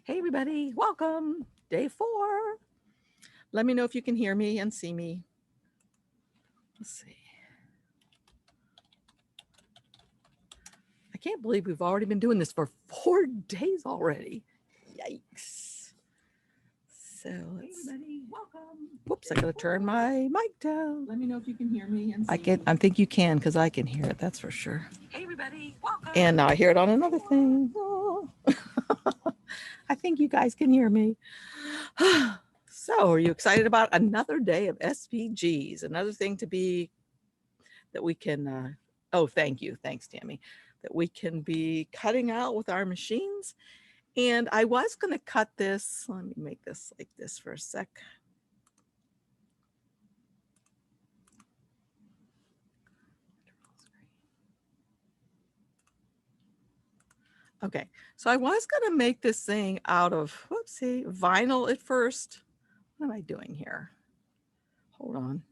Hey everybody, welcome. Day 4. Let me know if you can hear me and see me. Let's see. I can't believe we've already been doing this for 4 days already. Yikes. So let's see. Welcome. Whoops, I gotta turn my mic down. Let me know if you can hear me and see I think you can because I can hear it, that's for sure. Hey everybody, welcome. And now I hear it on another thing. Oh. I think you guys can hear me. So are you excited about another day of SVGs? Another thing to be that we can, oh, thank you. Thanks, Tammy. That we can be cutting out with our machines. And I was going to cut this. Let me make this like this for a sec. Okay, so I was going to make this thing out of, whoopsie, vinyl at first. What am I doing here? Hold on.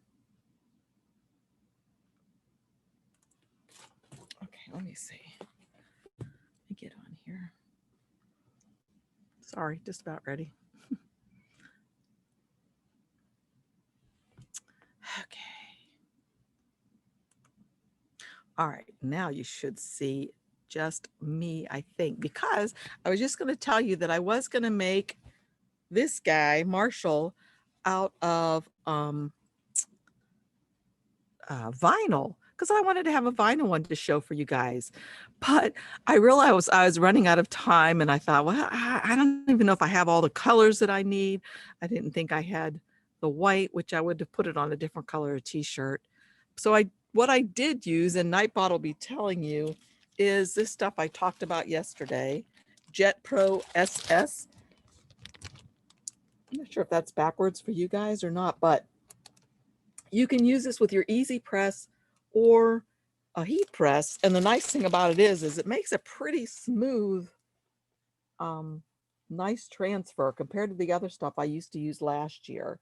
Okay, let me see. Let me get on here. Sorry, just about ready. Okay. All right, now you should see just me, I think, because I was just going to tell you that I was going to make this guy, Marshall, out of vinyl, because I wanted to have a vinyl one to show for you guys. But I realized I was running out of time, and I thought, well, I don't even know if I have all the colors that I need. I didn't think I had the white, which I would have put it on a different color t-shirt. So what I did use, and Nightbot will be telling you, is this stuff I talked about yesterday, Jet Pro SS. I'm not sure if that's backwards for you guys or not, but you can use this with your easy press or a heat press. And the nice thing about it is it makes a pretty smooth, nice transfer compared to the other stuff I used to use last year.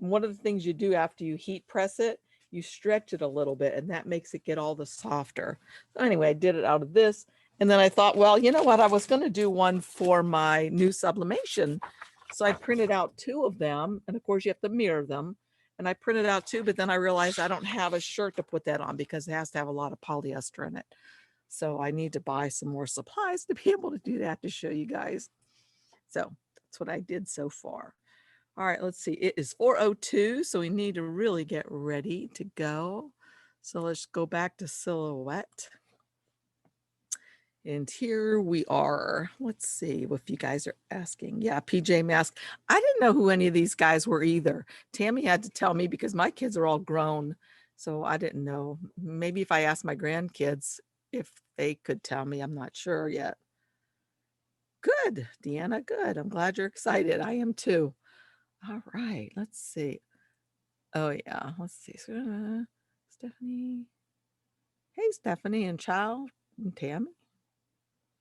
And one of the things you do after you heat press it, you stretch it a little bit, and that makes it get all the softer. So anyway, I did it out of this. And then I thought, well, you know what? I was going to do one for my new sublimation. So I printed out 2 of them. And of course, you have to mirror them. And I printed out 2, but then I realized I don't have a shirt to put that on because it has to have a lot of polyester in it. So I need to buy some more supplies to be able to do that to show you guys. So that's what I did so far. All right, let's see. It is 4:02, so we need to really get ready to go. So let's go back to silhouette. And here we are. Let's see if you guys are asking. Yeah, PJ Mask. I didn't know who any of these guys were either. Tammy had to tell me because my kids are all grown. So I didn't know. Maybe if I asked my grandkids if they could tell me, I'm not sure yet. Good, Deanna, good. I'm glad you're excited. I am too. All right, let's see. Oh yeah, let's see. Stephanie. Hey, Stephanie and Child and Tammy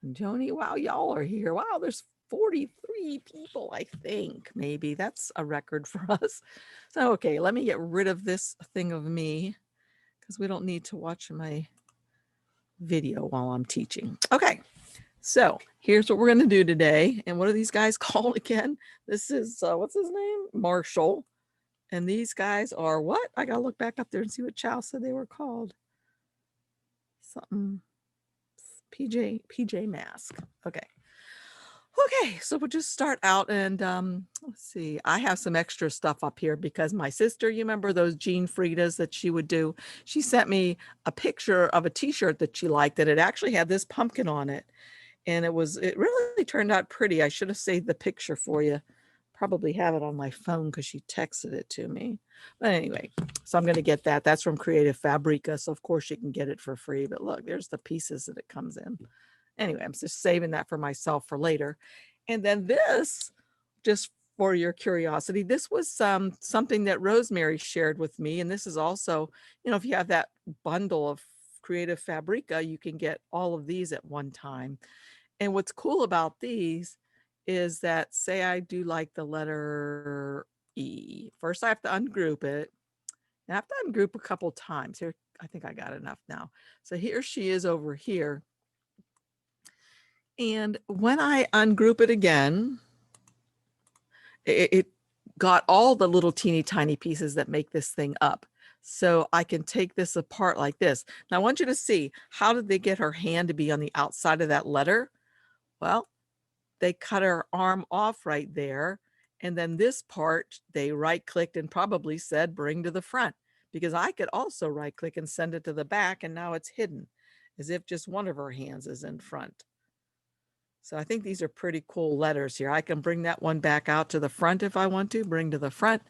and Joni. Wow, y'all are here. Wow, there's 43 people, I think. Maybe that's a record for us. So, okay, let me get rid of this thing of me because we don't need to watch my video while I'm teaching. Okay, so here's what we're going to do today. And what are these guys called again? This is, what's his name? Marshall. And these guys are what? I got to look back up there and see what Chow said they were called. Something. PJ Mask. Okay. Okay, so we'll just start out and let's see. I have some extra stuff up here because my sister, you remember those Jean Fridas that she would do? She sent me a picture of a t-shirt that she liked that it actually had this pumpkin on it. And it really turned out pretty. I should have saved the picture for you. Probably have it on my phone because she texted it to me. But anyway, so I'm going to get that. That's from Creative Fabrica. So of course you can get it for free. But look, there's the pieces that it comes in. Anyway, I'm just saving that for myself for later. And then this, just for your curiosity, this was something that Rosemary shared with me. And this is also, you know, if you have that bundle of Creative Fabrica, you can get all of these at one time. And what's cool about these is that, say I do like the letter E. First, I have to ungroup it. And I have to ungroup a couple times. Here, I think I got enough now. So here she is over here. And when I ungroup it again, it got all the little teeny tiny pieces that make this thing up. So I can take this apart like this. Now I want you to see, how did they get her hand to be on the outside of that letter? Well, they cut her arm off right there. And then this part, they right clicked and probably said, bring to the front, because I could also right click and send it to the back. And now it's hidden as if just one of her hands is in front. So I think these are pretty cool letters here. I can bring that one back out to the front if I want to, bring to the front.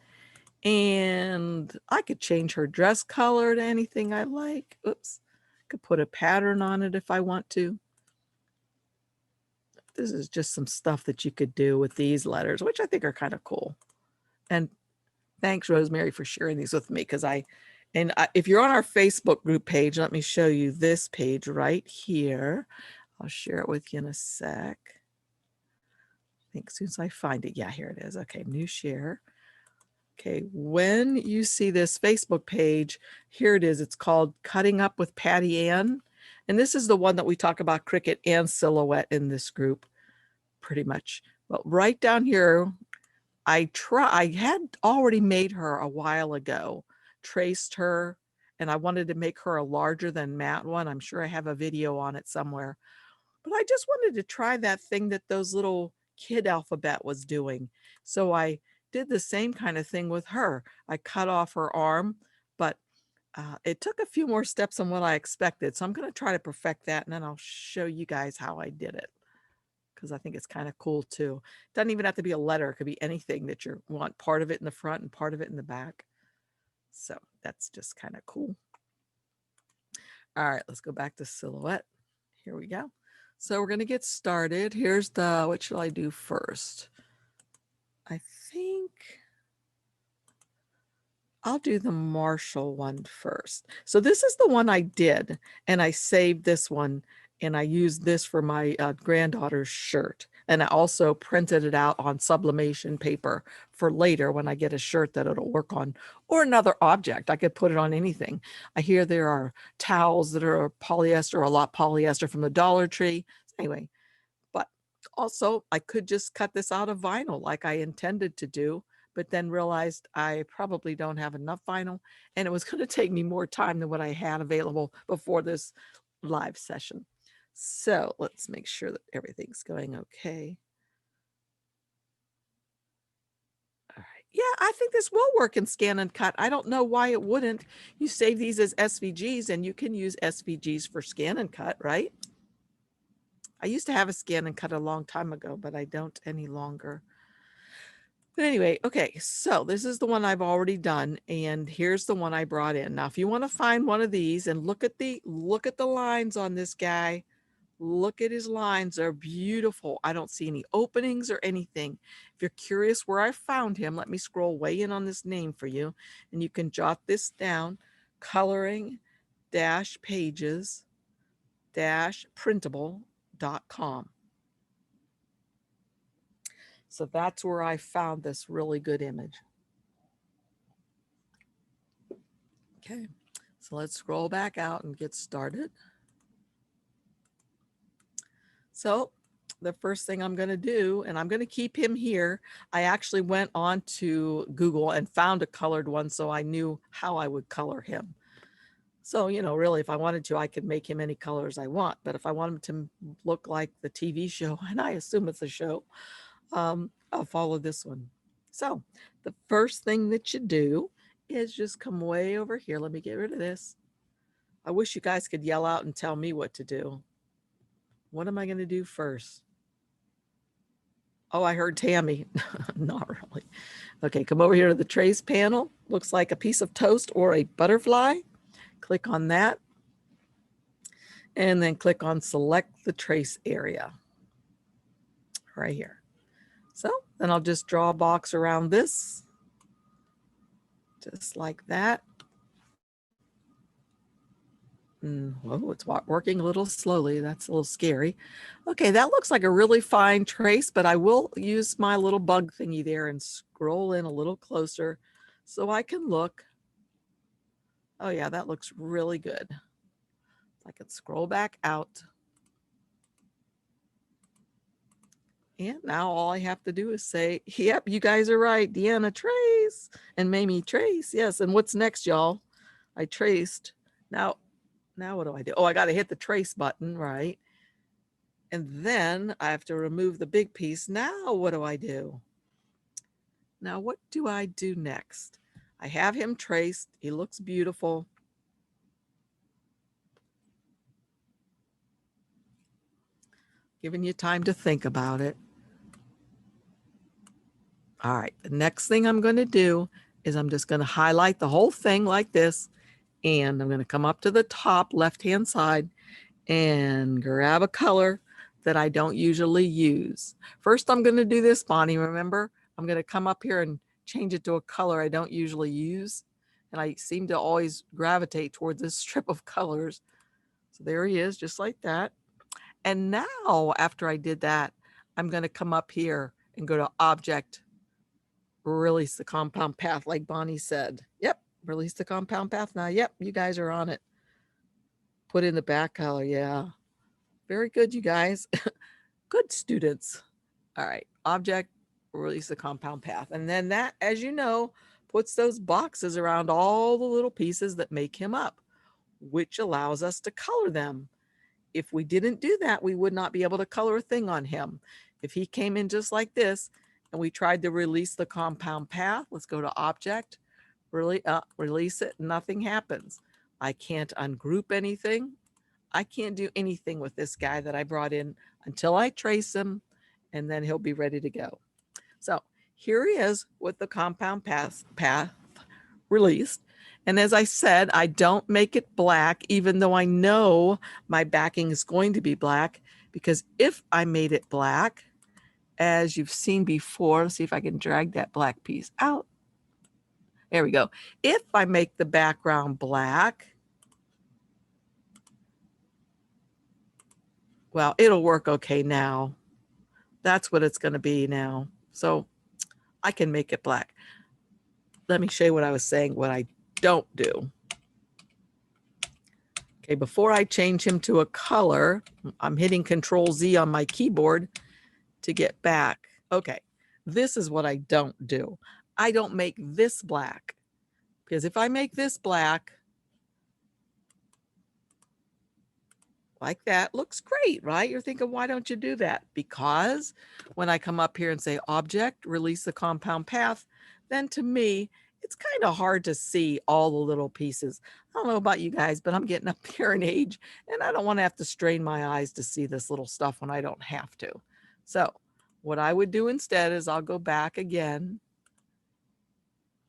And I could change her dress color to anything I like. Oops. Could put a pattern on it if I want to. This is just some stuff that you could do with these letters, which I think are kind of cool. And thanks, Rosemary, for sharing these with me, because if you're on our Facebook group page, let me show you this page right here. I'll share it with you in a sec. I think as soon as I find it, yeah, here it is. Okay, new share. Okay, when you see this Facebook page, here it is. It's called Cutting Up with Patty Ann. And this is the one that we talk about Cricut and Silhouette in this group, pretty much. But right down here, I had already made her a while ago, traced her, and I wanted to make her a larger than matte one. I'm sure I have a video on it somewhere. But I just wanted to try that thing that those little kid alphabet was doing. So I did the same kind of thing with her. I cut off her arm, but it took a few more steps than what I expected. So I'm going to try to perfect that, and then I'll show you guys how I did it, because I think it's kind of cool too. It doesn't even have to be a letter. It could be anything that you want, part of it in the front and part of it in the back. So that's just kind of cool. All right, let's go back to Silhouette. Here we go. So we're going to get started. Here's what should I do first? I think I'll do the Marshall one first. So this is the one I did, and I saved this one, and I used this for my granddaughter's shirt. And I also printed it out on sublimation paper for later when I get a shirt that it'll work on, or another object. I could put it on anything. I hear there are towels that are polyester, a lot polyester from the Dollar Tree. Anyway, but also I could just cut this out of vinyl like I intended to do, but then realized I probably don't have enough vinyl, and it was going to take me more time than what I had available before this live session. So let's make sure that everything's going okay. All right. Yeah, I think this will work in Scan and Cut. I don't know why it wouldn't. You save these as SVGs, and you can use SVGs for Scan and Cut, right? I used to have a Scan and Cut a long time ago, but I don't any longer. But anyway, okay, so this is the one I've already done, and here's the one I brought in. Now, if you want to find one of these and look at the lines on this guy, look at his lines, they're beautiful. I don't see any openings or anything. If you're curious where I found him, let me scroll way in on this name for you, and you can jot this down: coloring-pages-printable.com. So that's where I found this really good image. Okay, so let's scroll back out and get started. So the first thing I'm going to do, and I'm going to keep him here. I actually went on to Google and found a colored one, so I knew how I would color him. So, you know, really, if I wanted to, I could make him any colors I want. But if I want him to look like the TV show, and I assume it's a show, I'll follow this one. So the first thing that you do is just come way over here. Let me get rid of this. I wish you guys could yell out and tell me what to do. What am I going to do first? Oh, I heard Tammy. Not really. Okay, come over here to the trace panel. Looks like a piece of toast or a butterfly. Click on that. And then click on select the trace area right here. So then I'll just draw a box around this, just like that. Whoa, it's working a little slowly. That's a little scary. Okay, that looks like a really fine trace, but I will use my little bug thingy there and scroll in a little closer so I can look. Oh yeah, that looks really good. I can scroll back out. And now all I have to do is say, yep, you guys are right. Deanna trace and Mamie trace. Yes. And what's next, y'all? I traced. Now what do I do? Oh, I got to hit the trace button, right? And then I have to remove the big piece. Now what do I do? Now what do I do next? I have him traced. He looks beautiful. Giving you time to think about it. All right, the next thing I'm going to do is I'm just going to highlight the whole thing like this, and I'm going to come up to the top left-hand side and grab a color that I don't usually use. First, I'm going to do this, Bonnie, remember? I'm going to come up here and change it to a color I don't usually use, and I seem to always gravitate towards this strip of colors. So there he is, just like that. And now, after I did that, I'm going to come up here and go to Object, release the compound path like Bonnie said. Yep, release the compound path now. Yep, you guys are on it. Put in the back color. Yeah, very good, you guys. Good students. All right, Object, release the compound path. And then that, as you know, puts those boxes around all the little pieces that make him up, which allows us to color them. If we didn't do that, we would not be able to color a thing on him. If he came in just like this and we tried to release the compound path, let's go to Object, release it, nothing happens. I can't ungroup anything. I can't do anything with this guy that I brought in until I trace him, and then he'll be ready to go. So here he is with the compound path released. And as I said, I don't make it black, even though I know my backing is going to be black, because if I made it black, as you've seen before, let's see if I can drag that black piece out. There we go. If I make the background black, well, it'll work okay now. That's what it's going to be now. So I can make it black. Let me show you what I was saying, what I don't do. Okay, before I change him to a color, I'm hitting Control Z on my keyboard to get back. Okay, this is what I don't do. I don't make this black, because if I make this black, like that, looks great, right? You're thinking, why don't you do that? Because when I come up here and say Object, release the compound path, then to me, it's kind of hard to see all the little pieces. I don't know about you guys, but I'm getting up there in age, and I don't want to have to strain my eyes to see this little stuff when I don't have to. So what I would do instead is I'll go back again,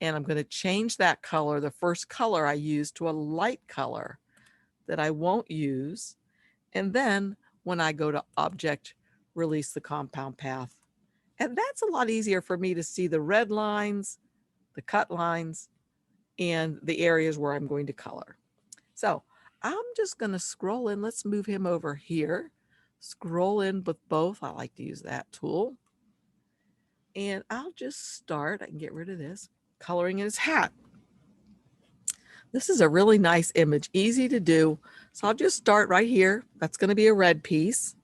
and I'm going to change that color, the first color I used, to a light color that I won't use. And then when I go to Object, release the compound path. And that's a lot easier for me to see the red lines, the cut lines, and the areas where I'm going to color. So I'm just going to scroll in. Let's move him over here. Scroll in with both. I like to use that tool. And I'll just start. I can get rid of this. Coloring his hat. This is a really nice image, easy to do. So I'll just start right here. That's going to be a red piece.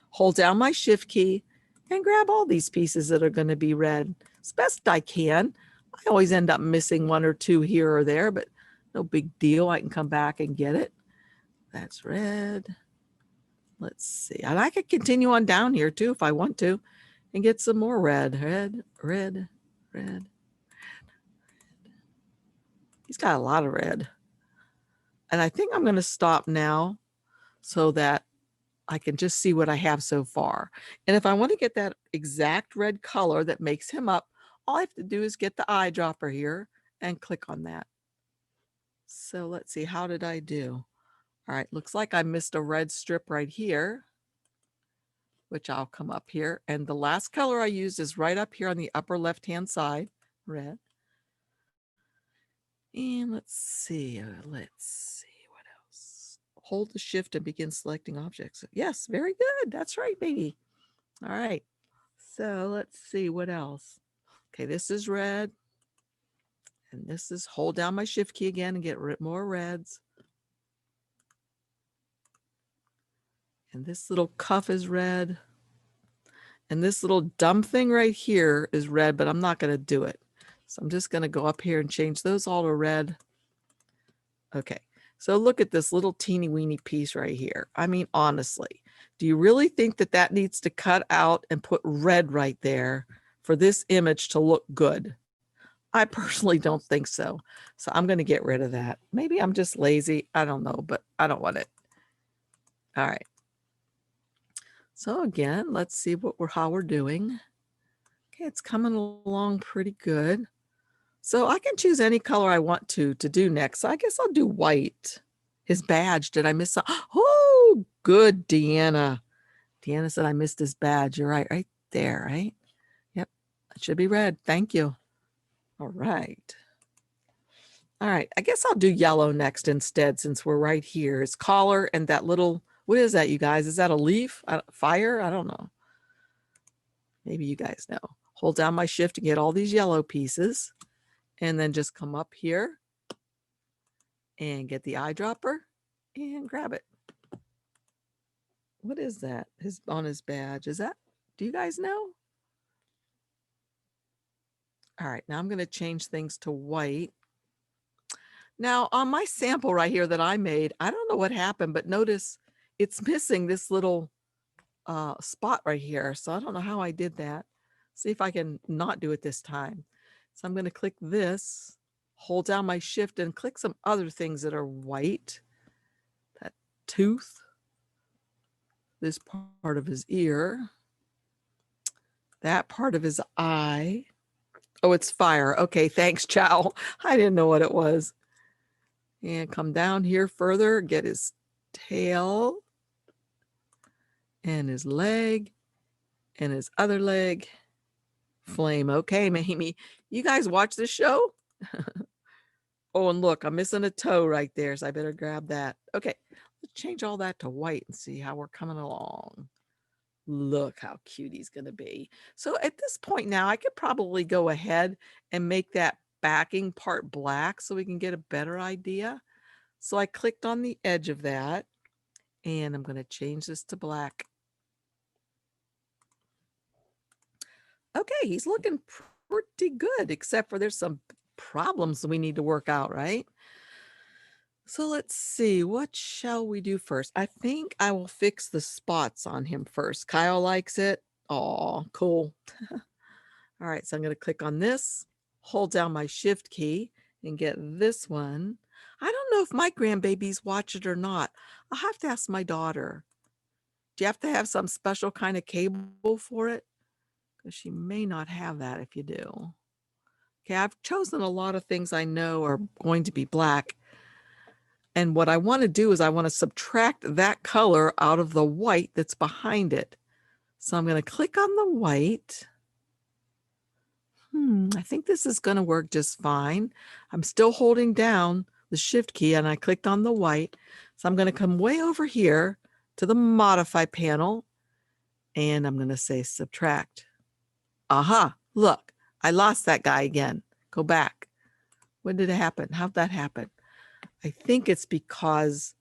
Hold down my Shift key and grab all these pieces that are going to be red as best I can. I always end up missing one or two here or there, but no big deal. I can come back and get it. That's red. Let's see. And I could continue on down here too if I want to and get some more red. Red, red, red. He's got a lot of red. And I think I'm going to stop now so that I can just see what I have so far. And if I want to get that exact red color that makes him up, all I have to do is get the eyedropper here and click on that. So let's see, how did I do? All right, looks like I missed a red strip right here, which I'll come up here. And the last color I used is right up here on the upper left-hand side, red. And let's see what else. Hold the Shift and begin selecting objects. Yes, very good. That's right, baby. All right. So let's see what else. Okay, this is red. And this is, hold down my Shift key again and get more reds. And this little cuff is red. And this little dumb thing right here is red, but I'm not going to do it. So I'm just going to go up here and change those all to red. Okay, so look at this little teeny weeny piece right here. I mean, honestly, do you really think that that needs to cut out and put red right there for this image to look good? I personally don't think so. So I'm going to get rid of that. Maybe I'm just lazy. I don't know, but I don't want it. All right. So again, let's see how we're doing. Okay, it's coming along pretty good. So I can choose any color I want to do next. So I guess I'll do white. His badge, did I miss some? Oh, good, Deanna. Deanna said I missed his badge. You're right there, right? Yep, it should be red. Thank you. All right. All right, I guess I'll do yellow next instead since we're right here. His collar and that little, what is that, you guys? Is that a leaf? Fire? I don't know. Maybe you guys know. Hold down my shift to get all these yellow pieces and then just come up here and get the eyedropper and grab it. What is that? On his badge. Is that, do you guys know? All right, now I'm going to change things to white. Now on my sample right here that I made, I don't know what happened, but notice it's missing this little spot right here. So I don't know how I did that. See if I can not do it this time. So I'm going to click this, hold down my shift and click some other things that are white. That tooth, this part of his ear, that part of his eye. Oh, it's fire. Okay, thanks, Chow. I didn't know what it was. And come down here further, get his tail and his leg and his other leg. Flame. Okay, Mamie. You guys watch this show? Oh, and look, I'm missing a toe right there, so I better grab that. Okay, let's change all that to white and see how we're coming along. Look how cute he's going to be. So at this point now, I could probably go ahead and make that backing part black so we can get a better idea. So I clicked on the edge of that, and I'm going to change this to black. Okay, he's looking pretty good, except for there's some problems we need to work out, right? So let's see, what shall we do first? I think I will fix the spots on him first. Kyle likes it. Oh, cool. All right, so I'm going to click on this, hold down my shift key and get this one. I don't know if my grandbabies watch it or not. I'll have to ask my daughter. Do you have to have some special kind of cable for it? Because she may not have that if you do. Okay, I've chosen a lot of things I know are going to be black. And what I want to do is I want to subtract that color out of the white that's behind it. So I'm going to click on the white. I think this is going to work just fine. I'm still holding down the shift key and I clicked on the white. So I'm going to come way over here to the modify panel and I'm going to say subtract. Aha, look, I lost that guy again. Go back. When did it happen? How'd that happen? I think it's because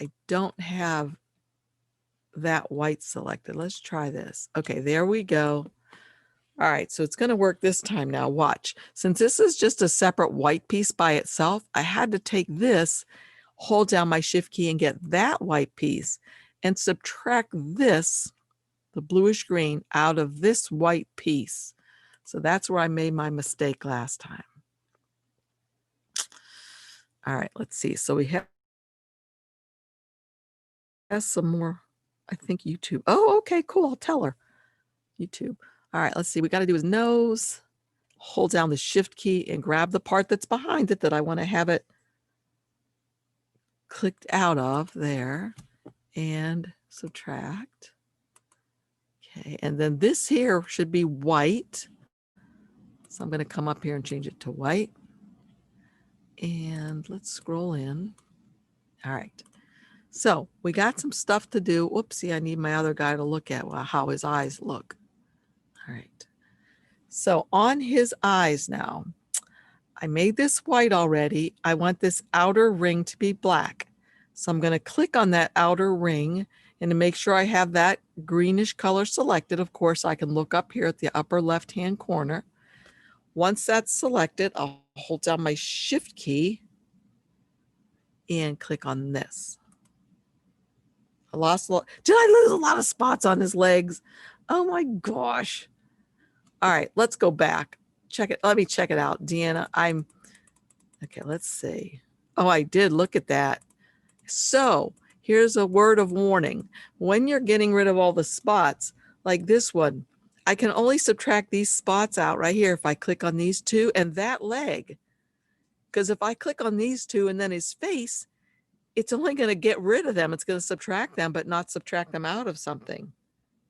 I don't have that white selected. Let's try this. Okay, there we go. All right, so it's going to work this time now. Watch. Since this is just a separate white piece by itself, I had to take this, hold down my shift key and get that white piece and subtract this, the bluish green, out of this white piece. So that's where I made my mistake last time. All right, let's see. So we have some more, I think YouTube. Oh, okay, cool. I'll tell her. YouTube. All right, let's see. We got to do his nose. Hold down the shift key and grab the part that's behind it that I want to have it clicked out of there and subtract. Okay, and then this here should be white. So I'm going to come up here and change it to white. And let's scroll in. All right. So we got some stuff to do. Whoopsie, I need my other guy to look at how his eyes look. All right. So on his eyes now, I made this white already. I want this outer ring to be black. So I'm going to click on that outer ring And to make sure I have that greenish color selected, of course, I can look up here at the upper left-hand corner. Once that's selected, I'll hold down my Shift key and click on this. I lost a lot. Did I lose a lot of spots on his legs? Oh my gosh. All right, let's go back. Check it. Let me check it out. Deanna, okay, let's see. Oh, I did. Look at that. So here's a word of warning. When you're getting rid of all the spots, like this one, I can only subtract these spots out right here if I click on these two and that leg. Because if I click on these two and then his face, it's only going to get rid of them. It's going to subtract them, but not subtract them out of something.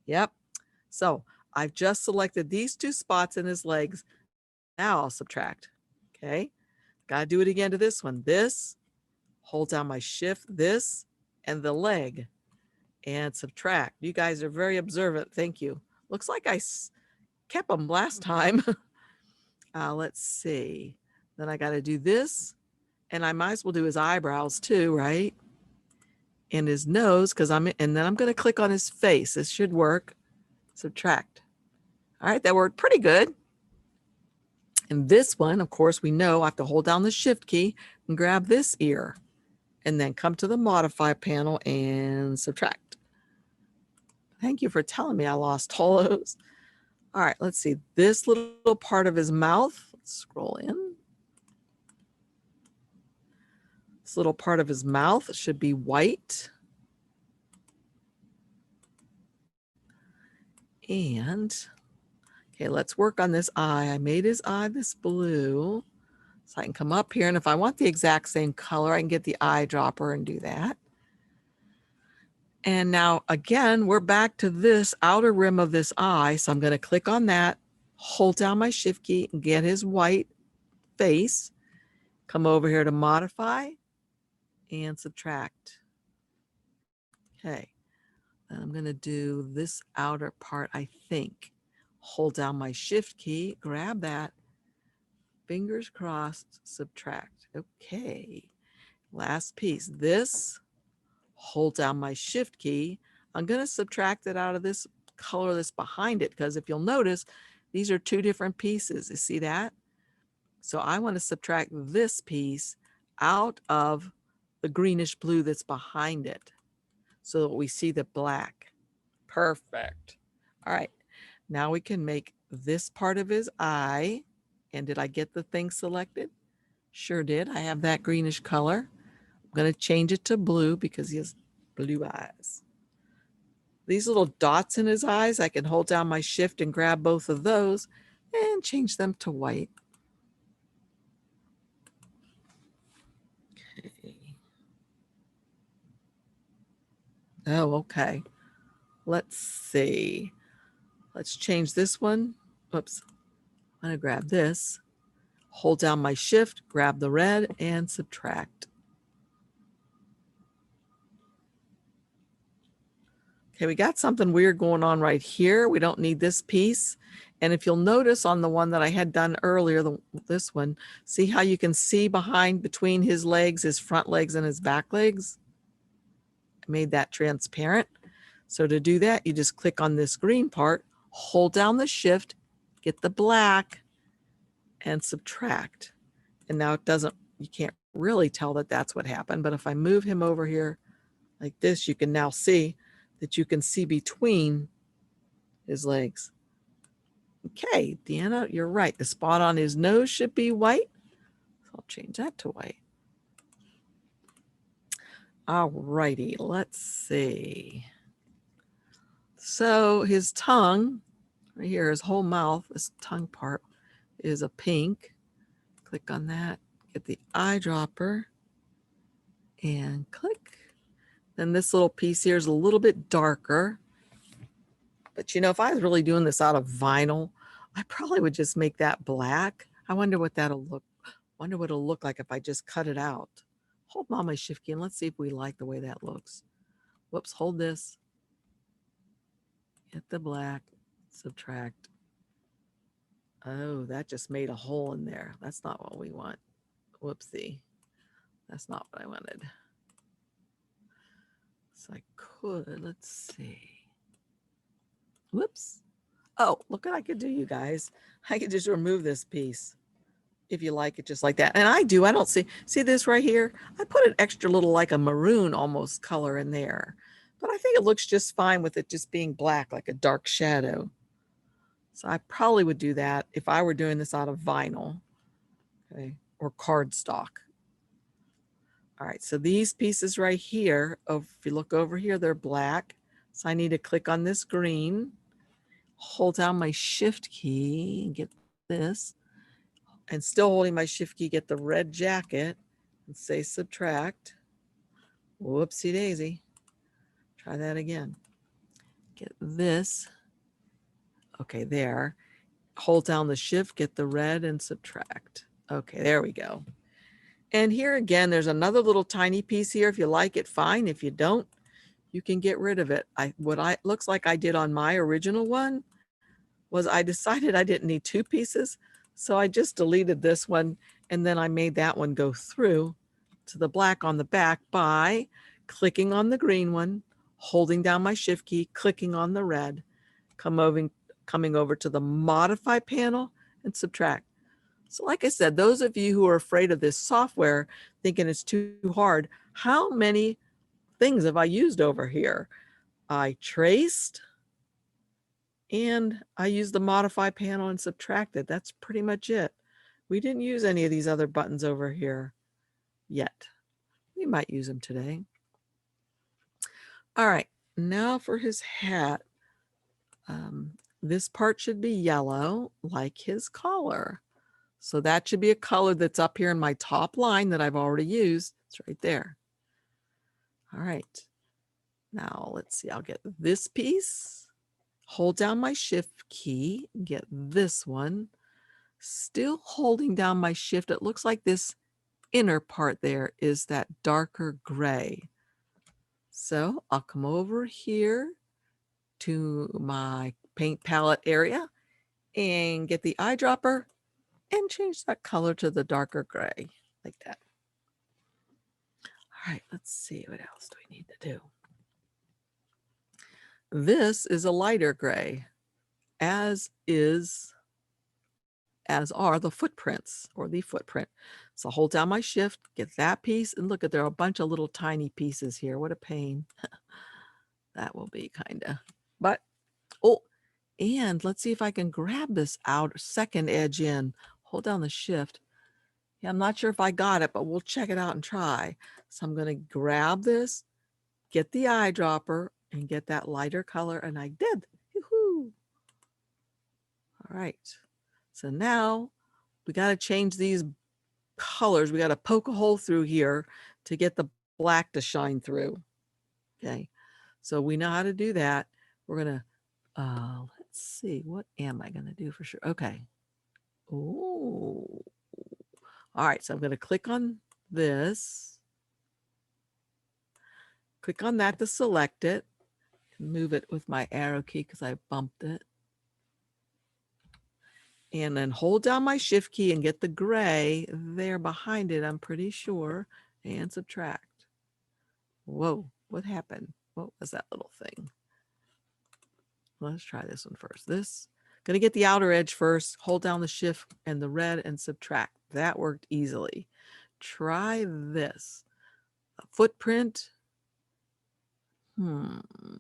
Yep. So I've just selected these two spots in his legs. Now I'll subtract. Okay. Got to do it again to this one. This, hold down my Shift, this, and the leg, and subtract. You guys are very observant. Thank you. Looks like I kept them last time. Let's see. Then I got to do this, and I might as well do his eyebrows too, right? And his nose, and then I'm going to click on his face. This should work. Subtract. All right, that worked pretty good. And this one, of course, we know I have to hold down the Shift key and grab this ear, and then come to the Modify panel and subtract. Thank you for telling me I lost all those. All right, let's see. This little part of his mouth, let's scroll in. This little part of his mouth should be white. And, okay, let's work on this eye. I made his eye this blue. So I can come up here, and if I want the exact same color, I can get the eyedropper and do that. And now, again, we're back to this outer rim of this eye. So I'm going to click on that, hold down my Shift key, and get his white face. Come over here to Modify and subtract. Okay. And I'm going to do this outer part, I think. Hold down my Shift key, grab that, fingers crossed, subtract. Okay. Last piece. This, hold down my Shift key. I'm going to subtract it out of this color that's behind it, because if you'll notice, these are two different pieces. You see that? So I want to subtract this piece out of the greenish blue that's behind it so that we see the black. Perfect. All right. Now we can make this part of his eye. And did I get the thing selected? Sure did. I have that greenish color. I'm going to change it to blue because he has blue eyes. These little dots in his eyes, I can hold down my Shift and grab both of those and change them to white. Okay. Oh, okay. Let's see. Let's change this one. Oops. I'm going to grab this. Hold down my Shift, grab the red, and subtract. Okay, we got something weird going on right here. We don't need this piece. And if you'll notice on the one that I had done earlier, this one, see how you can see behind between his legs, his front legs and his back legs? I made that transparent. So to do that, you just click on this green part, hold down the Shift, get the black, and subtract. And now it doesn't, you can't really tell that that's what happened. But if I move him over here like this, you can now see that you can see between his legs. Okay, Deanna, you're right. The spot on his nose should be white. So I'll change that to white. All righty, let's see. So his tongue, right here, his whole mouth, this tongue part is a pink. Click on that, get the eyedropper, and click. Then this little piece here is a little bit darker. But you know, if I was really doing this out of vinyl, I probably would just make that black. I wonder what that'll look. Wonder what it'll look like if I just cut it out. Hold on my Shift key and let's see if we like the way that looks. Whoops, hold this. Get the black, subtract. Oh, that just made a hole in there. That's not what we want. Whoopsie. That's not what I wanted. So I could, let's see. Whoops. Oh, look what I could do, you guys. I could just remove this piece if you like it just like that. And I do, I don't see this right here? I put an extra little like a maroon almost color in there. But I think it looks just fine with it just being black, like a dark shadow. So I probably would do that if I were doing this out of vinyl, okay, or cardstock. All right, so these pieces right here, if you look over here, they're black. So I need to click on this green, hold down my shift key and get this, and still holding my shift key, get the red jacket and say subtract. Whoopsie daisy. Try that again. Get this. Okay, there. Hold down the shift, get the red and subtract. Okay, there we go. And here again, there's another little tiny piece here. If you like it, fine. If you don't, you can get rid of it. What looks like I did on my original one was I decided I didn't need two pieces. So I just deleted this one and then I made that one go through to the black on the back by clicking on the green one, holding down my shift key, clicking on the red, coming over to the modify panel and subtract. So like I said, those of you who are afraid of this software, thinking it's too hard, how many things have I used over here? I traced and I used the modify panel and subtracted. That's pretty much it. We didn't use any of these other buttons over here yet. We might use them today. All right, now for his hat. This part should be yellow like his collar. So that should be a color that's up here in my top line that I've already used. It's right there. All right. Now let's see, I'll get this piece, hold down my shift key, get this one, still holding down my shift. It looks like this inner part there is that darker gray. So I'll come over here to my paint palette area and get the eyedropper and change that color to the darker gray like that. All right, let's see, what else do we need to do? This is a lighter gray, as are the footprints or the footprint. So hold down my shift, get that piece, and look at, there are a bunch of little tiny pieces here. What a pain. That will be kind of, but, oh, and let's see if I can grab this out second edge in. Hold down the shift. Yeah, I'm not sure if I got it, but we'll check it out and try. So I'm going to grab this, get the eyedropper, and get that lighter color, and I did. Woohoo! All right. So now we got to change these colors. We got to poke a hole through here to get the black to shine through. Okay. So we know how to do that. We're going to, let's see, what am I going to do for sure? Okay. Oh. All right. So I'm going to click on this. Click on that to select it. Move it with my arrow key because I bumped it. And then hold down my shift key and get the gray there behind it, I'm pretty sure, and subtract. Whoa, what happened? What was that little thing? Let's try this one first. Gonna get the outer edge first, hold down the shift and the red and subtract. That worked easily. Try this. A footprint. And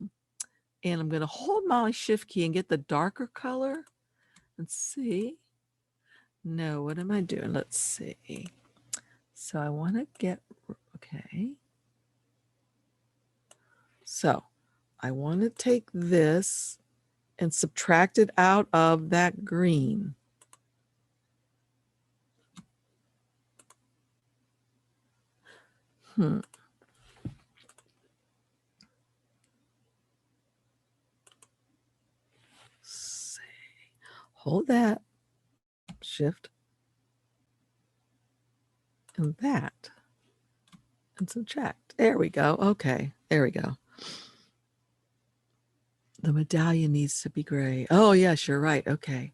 I'm gonna hold my shift key and get the darker color. Let's see. No, what am I doing? Let's see. So I want to get, okay. So I want to take this and subtract it out of that green. See. Hold that, shift, and that, and subtract. There we go. Okay, there we go. The medallion needs to be gray. Oh, yes, you're right. Okay.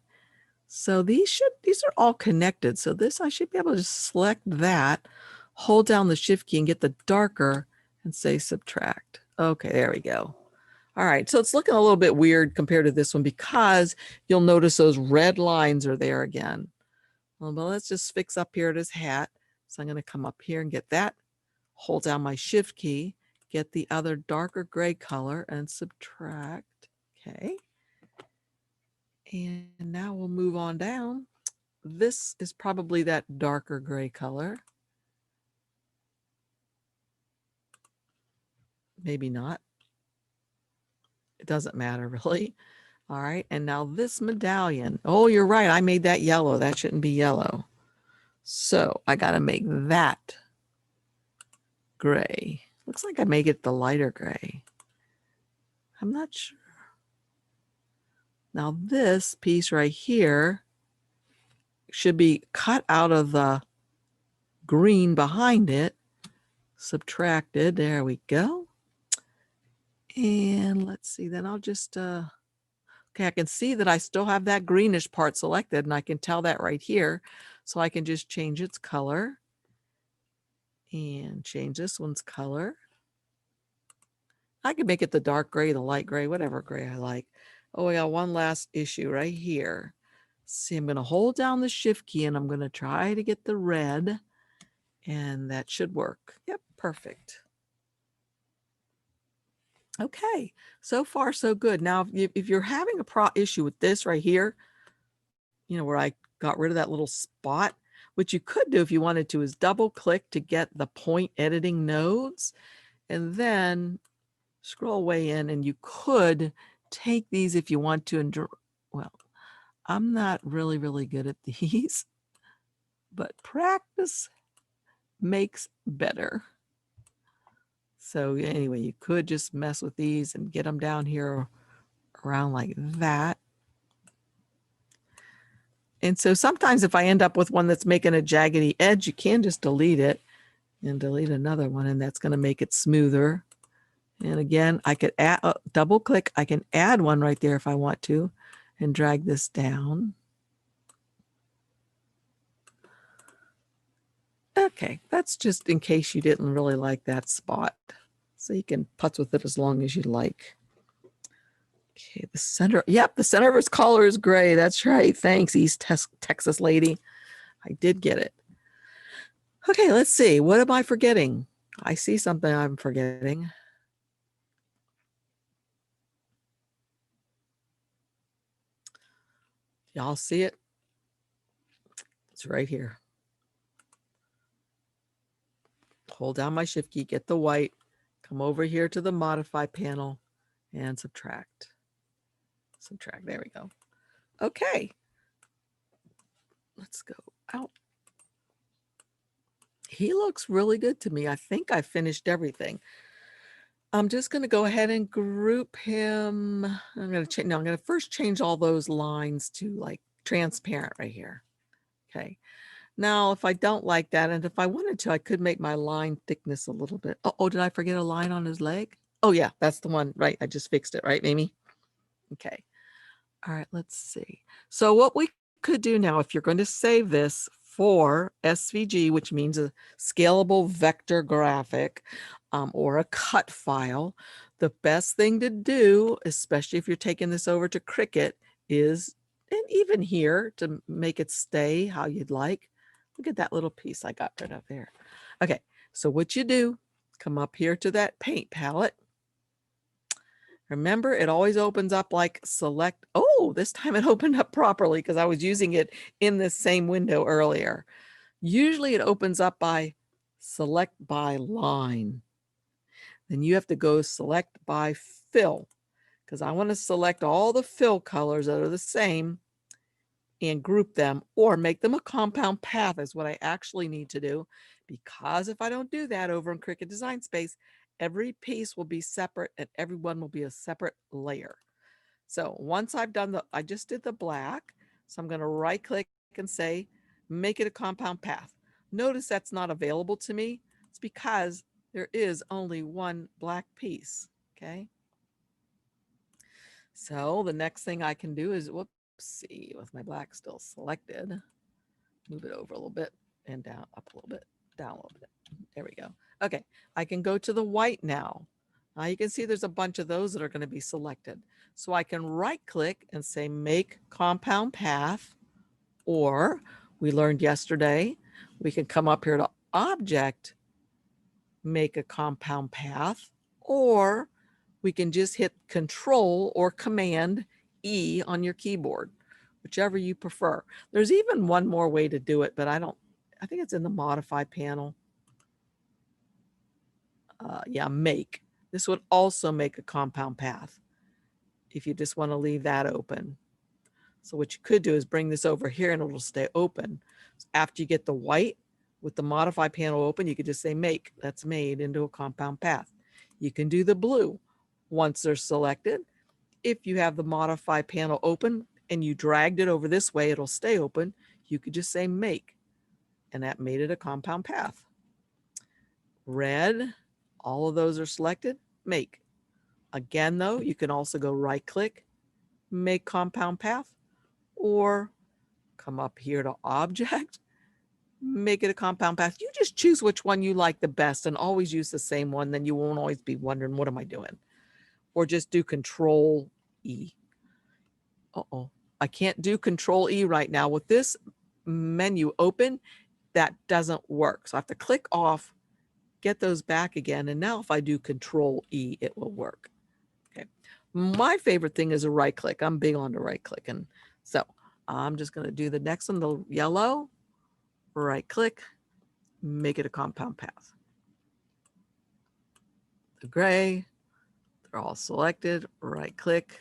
So these are all connected. So I should be able to just select that, hold down the shift key and get the darker and say subtract. Okay, there we go. All right, so it's looking a little bit weird compared to this one because you'll notice those red lines are there again. Well, but let's just fix up here at his hat. So I'm going to come up here and get that, hold down my shift key, get the other darker gray color and subtract. Okay. And now we'll move on down. This is probably that darker gray color. Maybe not. It doesn't matter really. All right, and now this medallion. Oh, you're right. I made that yellow. That shouldn't be yellow. So I got to make that gray. Looks like I make it the lighter gray. I'm not sure. Now this piece right here should be cut out of the green behind it. Subtracted. There we go. And let's see, then I'll just, okay, I can see that I still have that greenish part selected and I can tell that right here. So I can just change its color and change this one's color. I can make it the dark gray, the light gray, whatever gray I like. Oh, I got one last issue right here. See, I'm going to hold down the shift key and I'm going to try to get the red and that should work. Yep, perfect. Okay, so far so good. Now, if you're having a issue with this right here, you know, where I got rid of that little spot, what you could do if you wanted to is double click to get the point editing nodes and then scroll way in and you could take these if you want to. And well, I'm not really good at these, but practice makes better. So anyway, you could just mess with these and get them down here around like that. And so sometimes if I end up with one that's making a jaggedy edge, you can just delete it and delete another one, and that's going to make it smoother. And again, I could add, double click, I can add one right there if I want to, and drag this down. Okay, that's just in case you didn't really like that spot. So you can putz with it as long as you like. Okay, the center, yep, the center of his collar is gray. That's right. Thanks, East Texas lady. I did get it. Okay, let's see. What am I forgetting? I see something I'm forgetting. Y'all see it? It's right here. Hold down my shift key, get the white, come over here to the modify panel and subtract. Subtract, there we go. Okay. Let's go out. He looks really good to me. I think I finished everything. I'm just going to go ahead and group him. I'm going to change. No, I'm going to first change all those lines to like transparent right here. Okay. Now, if I don't like that, and if I wanted to, I could make my line thickness a little bit. Oh, did I forget a line on his leg? Oh, yeah, that's the one, right? I just fixed it, right, Mimi? Okay. All right, let's see. So what we could do now, if you're going to save this for SVG, which means a scalable vector graphic or a cut file, the best thing to do, especially if you're taking this over to Cricut, is, and even here to make it stay how you'd like. Look at that little piece I got rid of there. Okay, so what you do, come up here to that paint palette. Remember, it always opens up like select. Oh, this time it opened up properly because I was using it in this same window earlier. Usually it opens up by select by line. Then you have to go select by fill because I want to select all the fill colors that are the same and group them or make them a compound path is what I actually need to do. Because if I don't do that over in Cricut Design Space, every piece will be separate and everyone will be a separate layer. So once I've done I just did the black. So I'm going to right click and say, make it a compound path. Notice that's not available to me. It's because there is only one black piece. Okay. So the next thing I can do is, see, with my black still selected, move it over a little bit and down, up a little bit, down a little bit. There we go. Okay, I can go to the white now. Now you can see there's a bunch of those that are going to be selected. So I can right click and say make compound path, or we learned yesterday, we can come up here to object, make a compound path, or we can just hit Control or Command E on your keyboard, whichever you prefer. There's even one more way to do it, but I think it's in the modify panel. Yeah, make. This would also make a compound path if you just want to leave that open. So what you could do is bring this over here and it'll stay open. So after you get the white with the modify panel open, you could just say make. That's made into a compound path. You can do the blue once they're selected. If you have the modify panel open and you dragged it over this way, it'll stay open. You could just say make, and that made it a compound path. Red, all of those are selected, make. Again, though, you can also go right click, make compound path, or come up here to object, make it a compound path. You just choose which one you like the best and always use the same one. Then you won't always be wondering, what am I doing? Or just do Control E. Uh-oh, I can't do Control E right now. With this menu open, that doesn't work. So I have to click off, get those back again. And now if I do Control E, it will work. Okay. My favorite thing is a right click. I'm big on the right click. And so I'm just going to do the next one, the yellow, right click, make it a compound path. The gray, they're all selected, right click.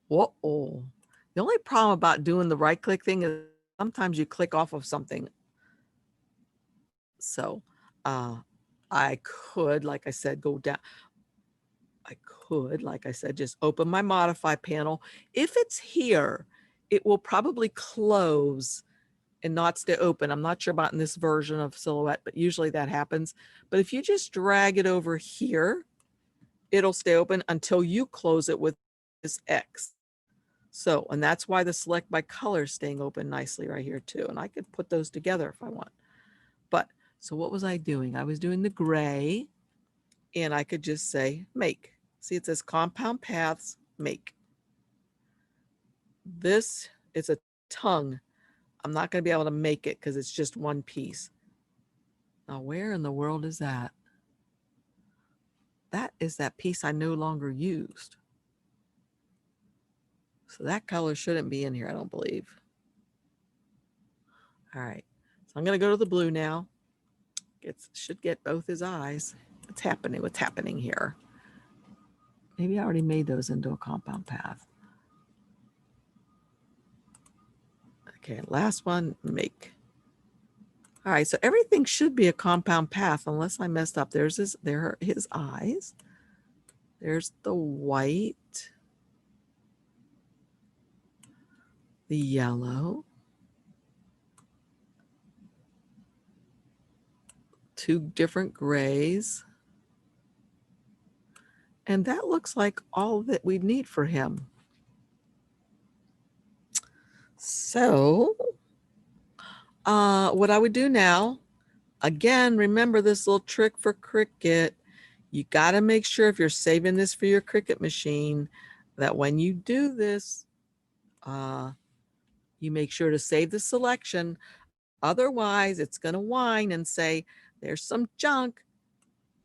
Whoa. The only problem about doing the right click thing is sometimes you click off of something. So I could, like I said, go down. I could, like I said, just open my modify panel. If it's here, it will probably close and not stay open. I'm not sure about in this version of Silhouette, but usually that happens. But if you just drag it over here, it'll stay open until you close it with this X. So, and that's why the select by color is staying open nicely right here too. And I could put those together if I want. But, so what was I doing? I was doing the gray, and I could just say make. See, it says compound paths, make. This is a tongue. I'm not going to be able to make it because it's just one piece. Now, where in the world is that? That is that piece I no longer used. So that color shouldn't be in here, I don't believe. All right, so I'm going to go to the blue now. It should get both his eyes. What's happening? What's happening here? Maybe I already made those into a compound path. Okay, last one, make. All right, so everything should be a compound path unless I messed up. There are his eyes. There's the white, the yellow, two different grays. And that looks like all that we need for him. So what I would do now, again, remember this little trick for Cricut. You got to make sure if you're saving this for your Cricut machine that when you do this, you make sure to save the selection. Otherwise, it's going to whine and say, there's some junk.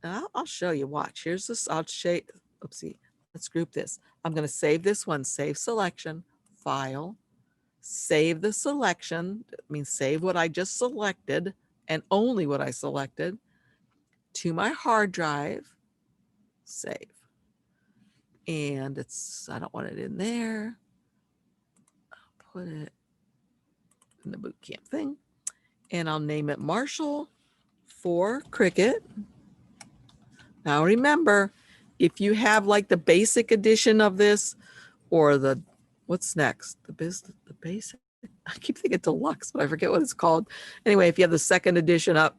I'll show you. Watch. Here's this. I'll show. Oopsie. Let's group this. I'm going to save this one. Save selection. File. Save the selection. That means save what I just selected and only what I selected to my hard drive. Save. And I don't want it in there. I'll put it in the boot camp thing. And I'll name it Marshall for Cricut. Now remember, if you have like the basic edition of this or the, what's next? The basic, I keep thinking deluxe, but I forget what it's called. Anyway, if you have the second edition up,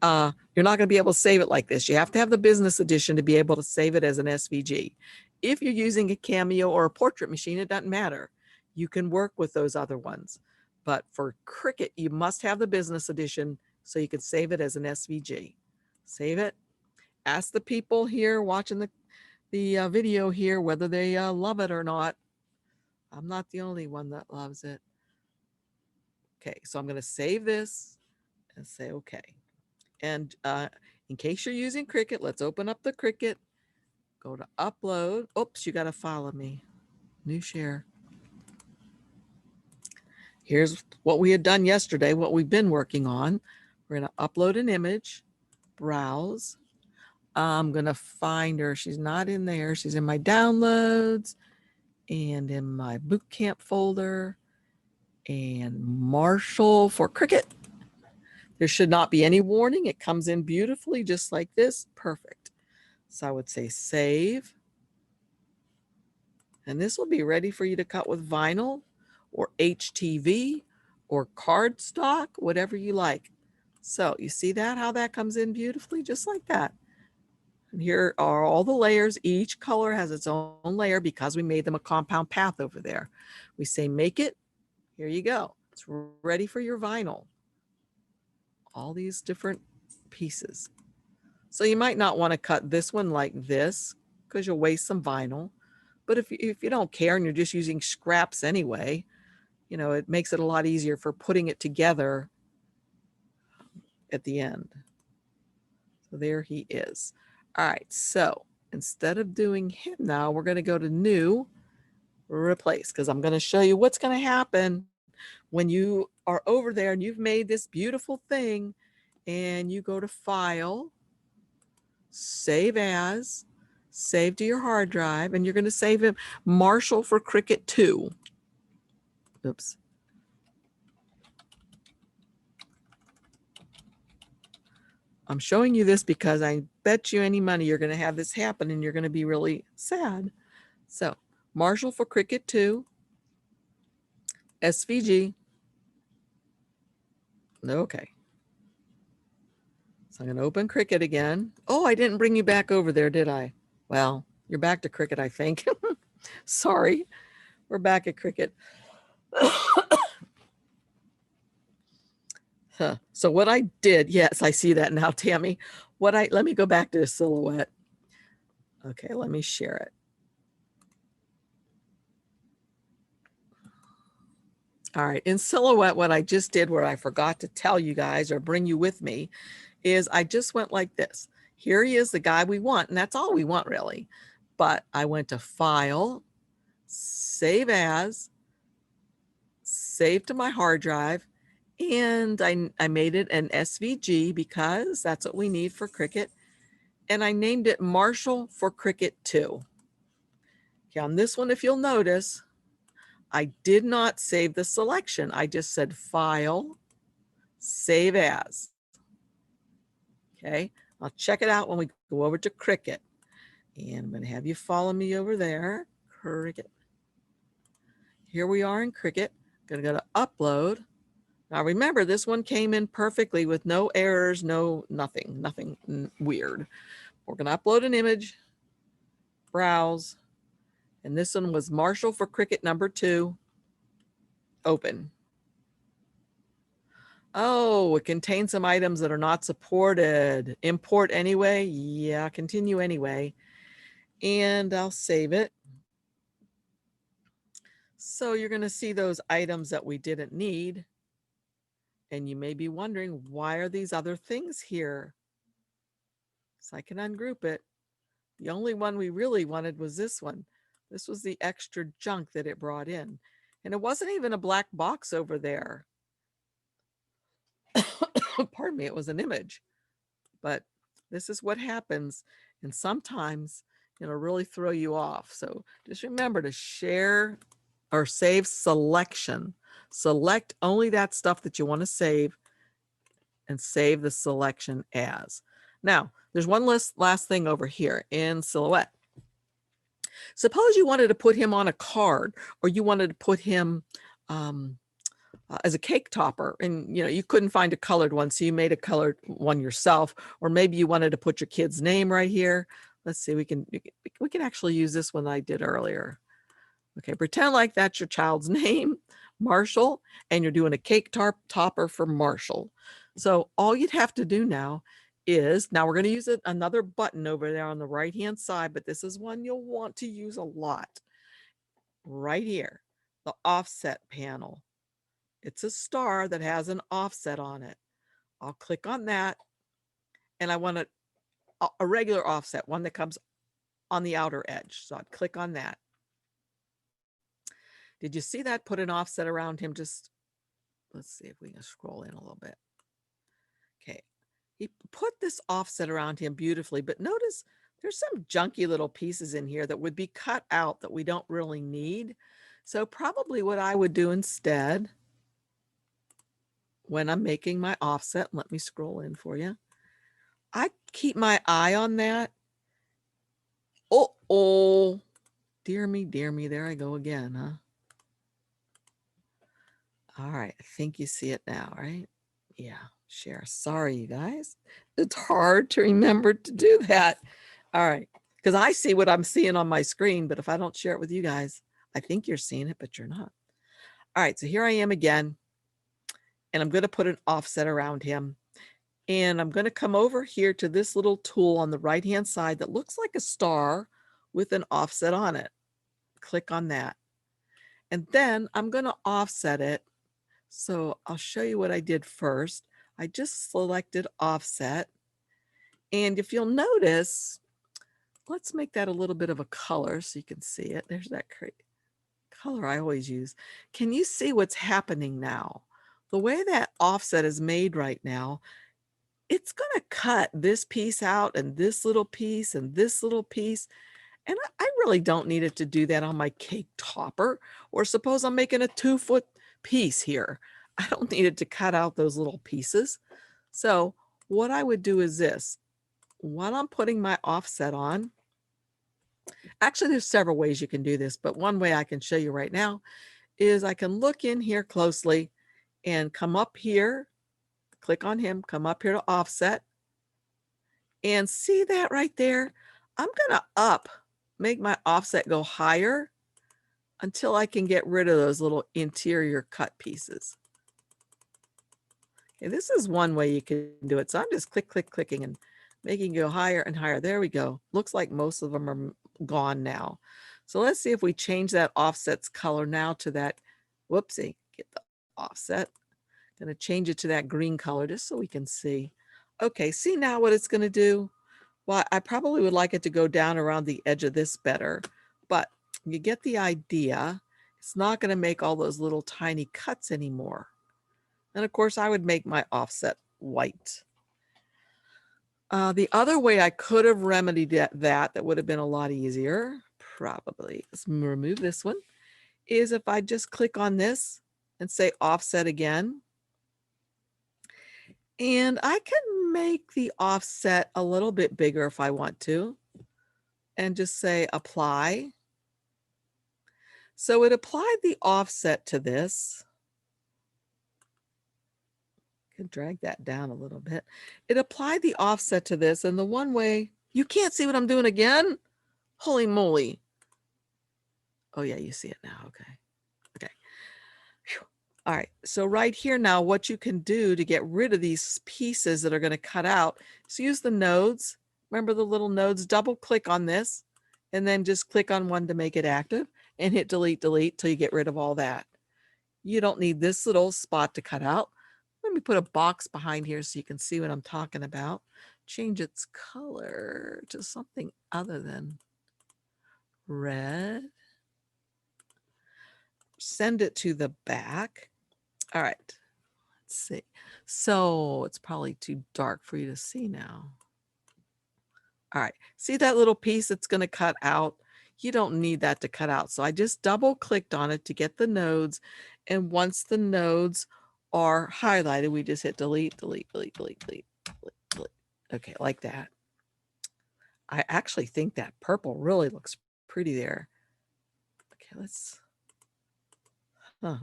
you're not going to be able to save it like this. You have to have the business edition to be able to save it as an SVG. If you're using a Cameo or a portrait machine, it doesn't matter. You can work with those other ones. But for Cricut, you must have the business edition so you can save it as an SVG. Save it. ask the people here watching the video here whether they love it or not. I'm not the only one that loves it. Okay, so I'm going to save this and say okay. And in case you're using Cricut, let's open up the Cricut. Go to upload. Oops, you got to follow me. New share. Here's what we had done yesterday, what we've been working on. We're going to upload an image, browse. I'm going to find her. She's not in there. She's in my downloads and in my bootcamp folder and Marshall for Cricut. There should not be any warning. It comes in beautifully just like this. Perfect. So I would say save. And this will be ready for you to cut with vinyl or HTV or cardstock, whatever you like. So you see that, how that comes in beautifully, just like that. And here are all the layers. Each color has its own layer because we made them a compound path over there. We say make it. Here you go. It's ready for your vinyl. All these different pieces. So you might not want to cut this one like this because you'll waste some vinyl. But if you don't care and you're just using scraps anyway, you know, it makes it a lot easier for putting it together at the end. So there he is. All right, so instead of doing him now, we're going to go to new, replace, because I'm going to show you what's going to happen when you are over there and you've made this beautiful thing and you go to file, save as, save to your hard drive, and you're going to save him Marshall for Cricut 2. Oops. I'm showing you this because I bet you any money you're going to have this happen and you're going to be really sad. So Marshall for Cricut 2, SVG. Okay. So I'm going to open Cricut again. Oh, I didn't bring you back over there, did I? Well, you're back to Cricut, I think. Sorry. We're back at Cricut. So what I did, yes, I see that now, Tammy. Let me go back to the silhouette. Okay, let me share it. All right, in silhouette, what I just did, where I forgot to tell you guys or bring you with me, is I just went like this. Here he is, the guy we want, and that's all we want really. But I went to File, Save As, Save to my hard drive, and I made it an SVG because that's what we need for Cricut. And I named it Marshall for Cricut 2. Okay, on this one, if you'll notice, I did not save the selection. I just said File, Save As. Okay, I'll check it out when we go over to Cricut. And I'm going to have you follow me over there. Cricut. Here we are in Cricut. I'm going to go to Upload. Now remember, this one came in perfectly with no errors, nothing weird. We're going to upload an image, browse, and this one was Marshall for Cricut number 2. Open. Oh, it contains some items that are not supported. Import anyway? Yeah, continue anyway. And I'll save it. So you're going to see those items that we didn't need. And you may be wondering, why are these other things here? So I can ungroup it. The only one we really wanted was this one. This was the extra junk that it brought in. And it wasn't even a black box over there. Pardon me, it was an image. But this is what happens. And sometimes it'll really throw you off. So just remember to share or save selection. Select only that stuff that you want to save and save the selection as. Now, there's one last thing over here in Silhouette. Suppose you wanted to put him on a card, or you wanted to put him as a cake topper, and you couldn't find a colored one, so you made a colored one yourself, or maybe you wanted to put your kid's name right here. Let's see, we can actually use this one I did earlier. Okay, pretend like that's your child's name, Marshall, and you're doing a cake topper for Marshall. So all you'd have to do now is, now we're going to use another button over there on the right hand side, but this is one you'll want to use a lot. Right here, the offset panel. It's a star that has an offset on it. I'll click on that, and I want a regular offset, one that comes on the outer edge. So I'd click on that. Did you see that? Put an offset around him. Just let's see if we can scroll in a little bit. Okay. He put this offset around him beautifully, but notice there's some junky little pieces in here that would be cut out that we don't really need. So probably what I would do instead when I'm making my offset, let me scroll in for you. I keep my eye on that. Oh, dear me, there I go again, huh? All right, I think you see it now, right? Yeah, share. Sorry, you guys. It's hard to remember to do that. All right, because I see what I'm seeing on my screen, but if I don't share it with you guys, I think you're seeing it, but you're not. All right, so here I am again, and I'm going to put an offset around him. And I'm going to come over here to this little tool on the right-hand side that looks like a star with an offset on it. Click on that. And then I'm going to offset it. So I'll show you what I did first. I just selected offset. And if you'll notice, let's make that a little bit of a color so you can see it. There's that color I always use. Can you see what's happening now? The way that offset is made right now, it's going to cut this piece out and this little piece and this little piece. And I really don't need it to do that on my cake topper. Or suppose I'm making a 2-foot piece here. I don't need it to cut out those little pieces. So what I would do is this. While I'm putting my offset on, actually there's several ways you can do this, but one way I can show you right now is I can look in here closely and come up here, click on him, come up here to offset, and see that right there? I'm going to make my offset go higher until I can get rid of those little interior cut pieces. Okay, this is one way you can do it. So I'm just clicking and making it go higher and higher. There we go. Looks like most of them are gone now. So let's see if we change that offset's color now to that, whoopsie, get the offset. Going to change it to that green color just so we can see. Okay, see now what it's going to do? Well, I probably would like it to go down around the edge of this better, but you get the idea. It's not going to make all those little tiny cuts anymore. And of course, I would make my offset white. The other way I could have remedied that would have been a lot easier, probably, let's remove this one, is if I just click on this and say offset again. And I can make the offset a little bit bigger if I want to, and just say apply. So it applied the offset to this. I can drag that down a little bit. It applied the offset to this, and the one way, you can't see what I'm doing again? Holy moly. Oh yeah, you see it now, okay. Okay. Whew. All right, so right here now, what you can do to get rid of these pieces that are going to cut out is use the nodes. Remember the little nodes? Double click on this and then just click on one to make it active and hit delete till you get rid of all that. You don't need this little spot to cut out. Let me put a box behind here so you can see what I'm talking about. Change its color to something other than red. Send it to the back. All right, let's see. So it's probably too dark for you to see now. All right, see that little piece that's going to cut out? You don't need that to cut out. So I just double clicked on it to get the nodes. And once the nodes are highlighted, we just hit delete. Okay, like that. I actually think that purple really looks pretty there. Okay,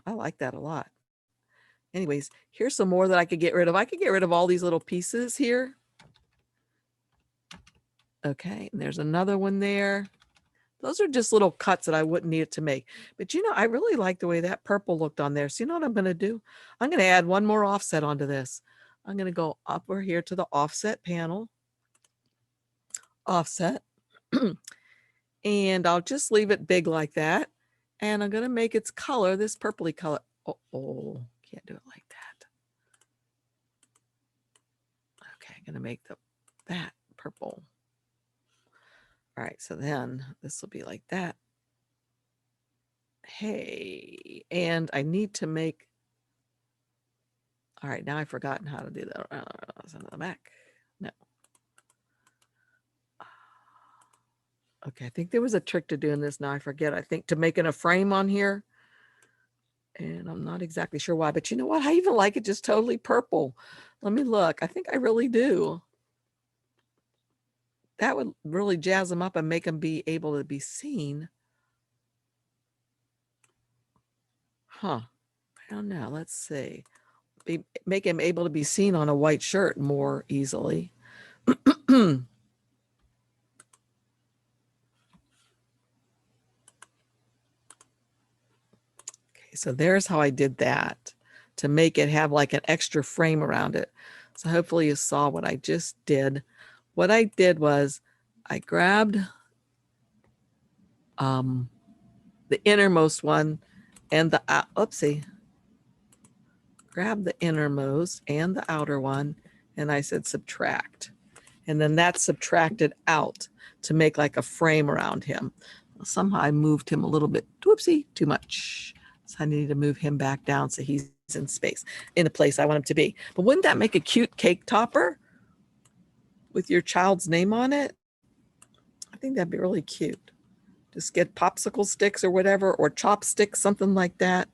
I like that a lot. Anyways, here's some more that I could get rid of. I could get rid of all these little pieces here. Okay, and there's another one there. Those are just little cuts that I wouldn't need it to make. But you know, I really like the way that purple looked on there. So you know what I'm going to do? I'm going to add one more offset onto this. I'm going to go over here to the offset panel, offset, and I'll just leave it big like that. And I'm going to make its color, this purpley color. Oh, can't do it like that. Okay, I'm going to make that purple. All right, so then this will be like that. Hey, and I need to make, all right, now I've forgotten how to do that. Send it back. No. Okay, I think there was a trick to doing this. Now I forget. I think to making a frame on here. And I'm not exactly sure why, but you know what? I even like it just totally purple. Let me look. I think I really do. That would really jazz them up and make them be able to be seen. Huh. I don't know. Let's see. Make him able to be seen on a white shirt more easily. Okay, so there's how I did that to make it have like an extra frame around it. So hopefully you saw what I just did. What I did was I grabbed the innermost one and the oopsie, grab the innermost and the outer one, and I said subtract, and then that subtracted out to make like a frame around him. Somehow I moved him a little bit, whoopsie, too much, so I need to move him back down so he's in space, in a place I want him to be. But wouldn't that make a cute cake topper with your child's name on it? I think that'd be really cute. Just get popsicle sticks or whatever, or chopsticks, something like that.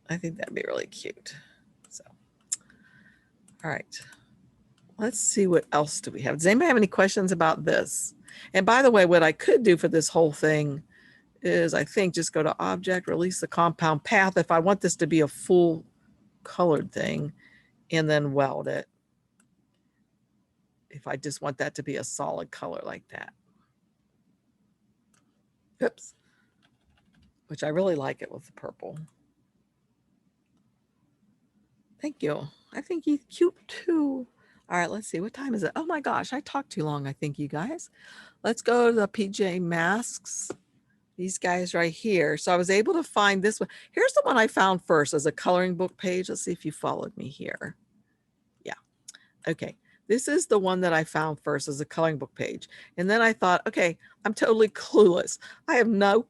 I think that'd be really cute. So, all right. Let's see what else do we have. Does anybody have any questions about this? And by the way, what I could do for this whole thing is, I think, just go to Object, release the compound path if I want this to be a full colored thing, and then weld it. If I just want that to be a solid color like that. Oops. Which I really like it with the purple. Thank you. I think he's cute too. All right, let's see. What time is it? Oh my gosh, I talked too long, I think, you guys. Let's go to the PJ masks. These guys right here. So I was able to find this one. Here's the one I found first as a coloring book page. Let's see if you followed me here. Yeah. Okay. This is the one that I found first as a coloring book page. And then I thought, okay, I'm totally clueless. I have no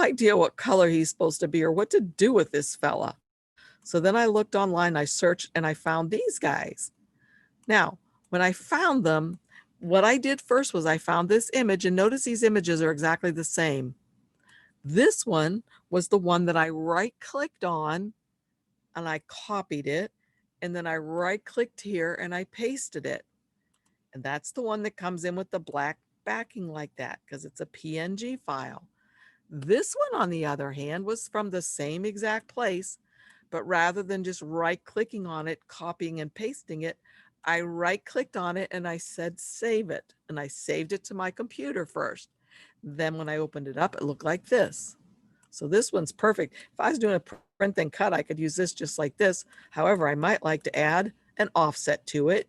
idea what color he's supposed to be or what to do with this fella. So then I looked online, I searched, and I found these guys. Now, when I found them, what I did first was I found this image, and notice these images are exactly the same. This one was the one that I right-clicked on, and I copied it, and then I right-clicked here, and I pasted it. And that's the one that comes in with the black backing like that, because it's a PNG file. This one, on the other hand, was from the same exact place, but rather than just right-clicking on it, copying and pasting it, I right-clicked on it and I said, save it. And I saved it to my computer first. Then when I opened it up, it looked like this. So this one's perfect. If I was doing a print and cut, I could use this just like this. However, I might like to add an offset to it.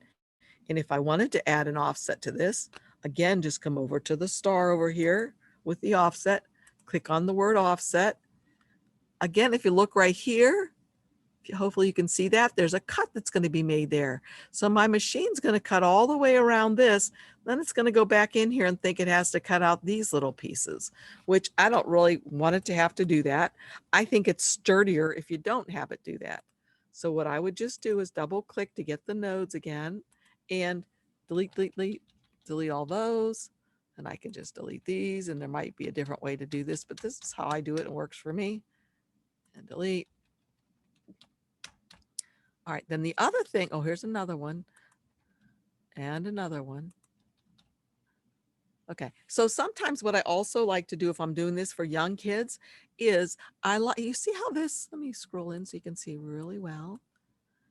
And if I wanted to add an offset to this, again, just come over to the star over here with the offset, click on the word offset. Again, if you look right here, hopefully you can see that there's a cut that's going to be made there. So my machine's going to cut all the way around this. Then it's going to go back in here and think it has to cut out these little pieces, which I don't really want it to have to do that. I think it's sturdier if you don't have it do that. So what I would just do is double click to get the nodes again and delete all those. And I can just delete these, and there might be a different way to do this, but this is how I do it. It works for me. And delete. All right, then the other thing, oh, here's another one and another one. Okay, so sometimes what I also like to do if I'm doing this for young kids is you see how this, let me scroll in so you can see really well.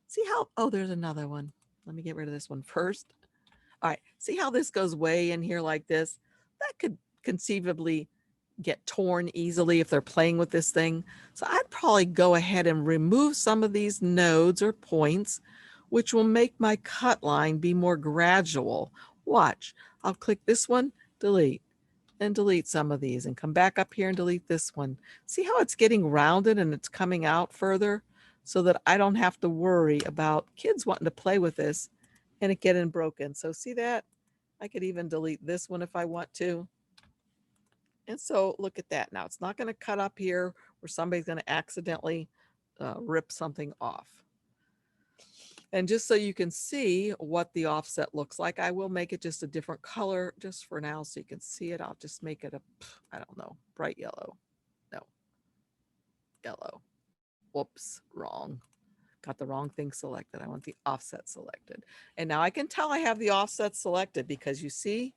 See how, oh, there's another one. Let me get rid of this one first. All right, see how this goes way in here like this? That could conceivably get torn easily if they're playing with this thing. So I'd probably go ahead and remove some of these nodes or points, which will make my cut line be more gradual. Watch, I'll click this one, delete, and delete some of these and come back up here and delete this one. See how it's getting rounded and it's coming out further so that I don't have to worry about kids wanting to play with this and it getting broken. So see that? I could even delete this one if I want to. And so look at that. Now it's not going to cut up here where somebody's going to accidentally rip something off. And just so you can see what the offset looks like, I will make it just a different color just for now so you can see it. I'll just make it a, I don't know, bright yellow. No, yellow. Whoops, wrong. Got the wrong thing selected. I want the offset selected. And now I can tell I have the offset selected because you see,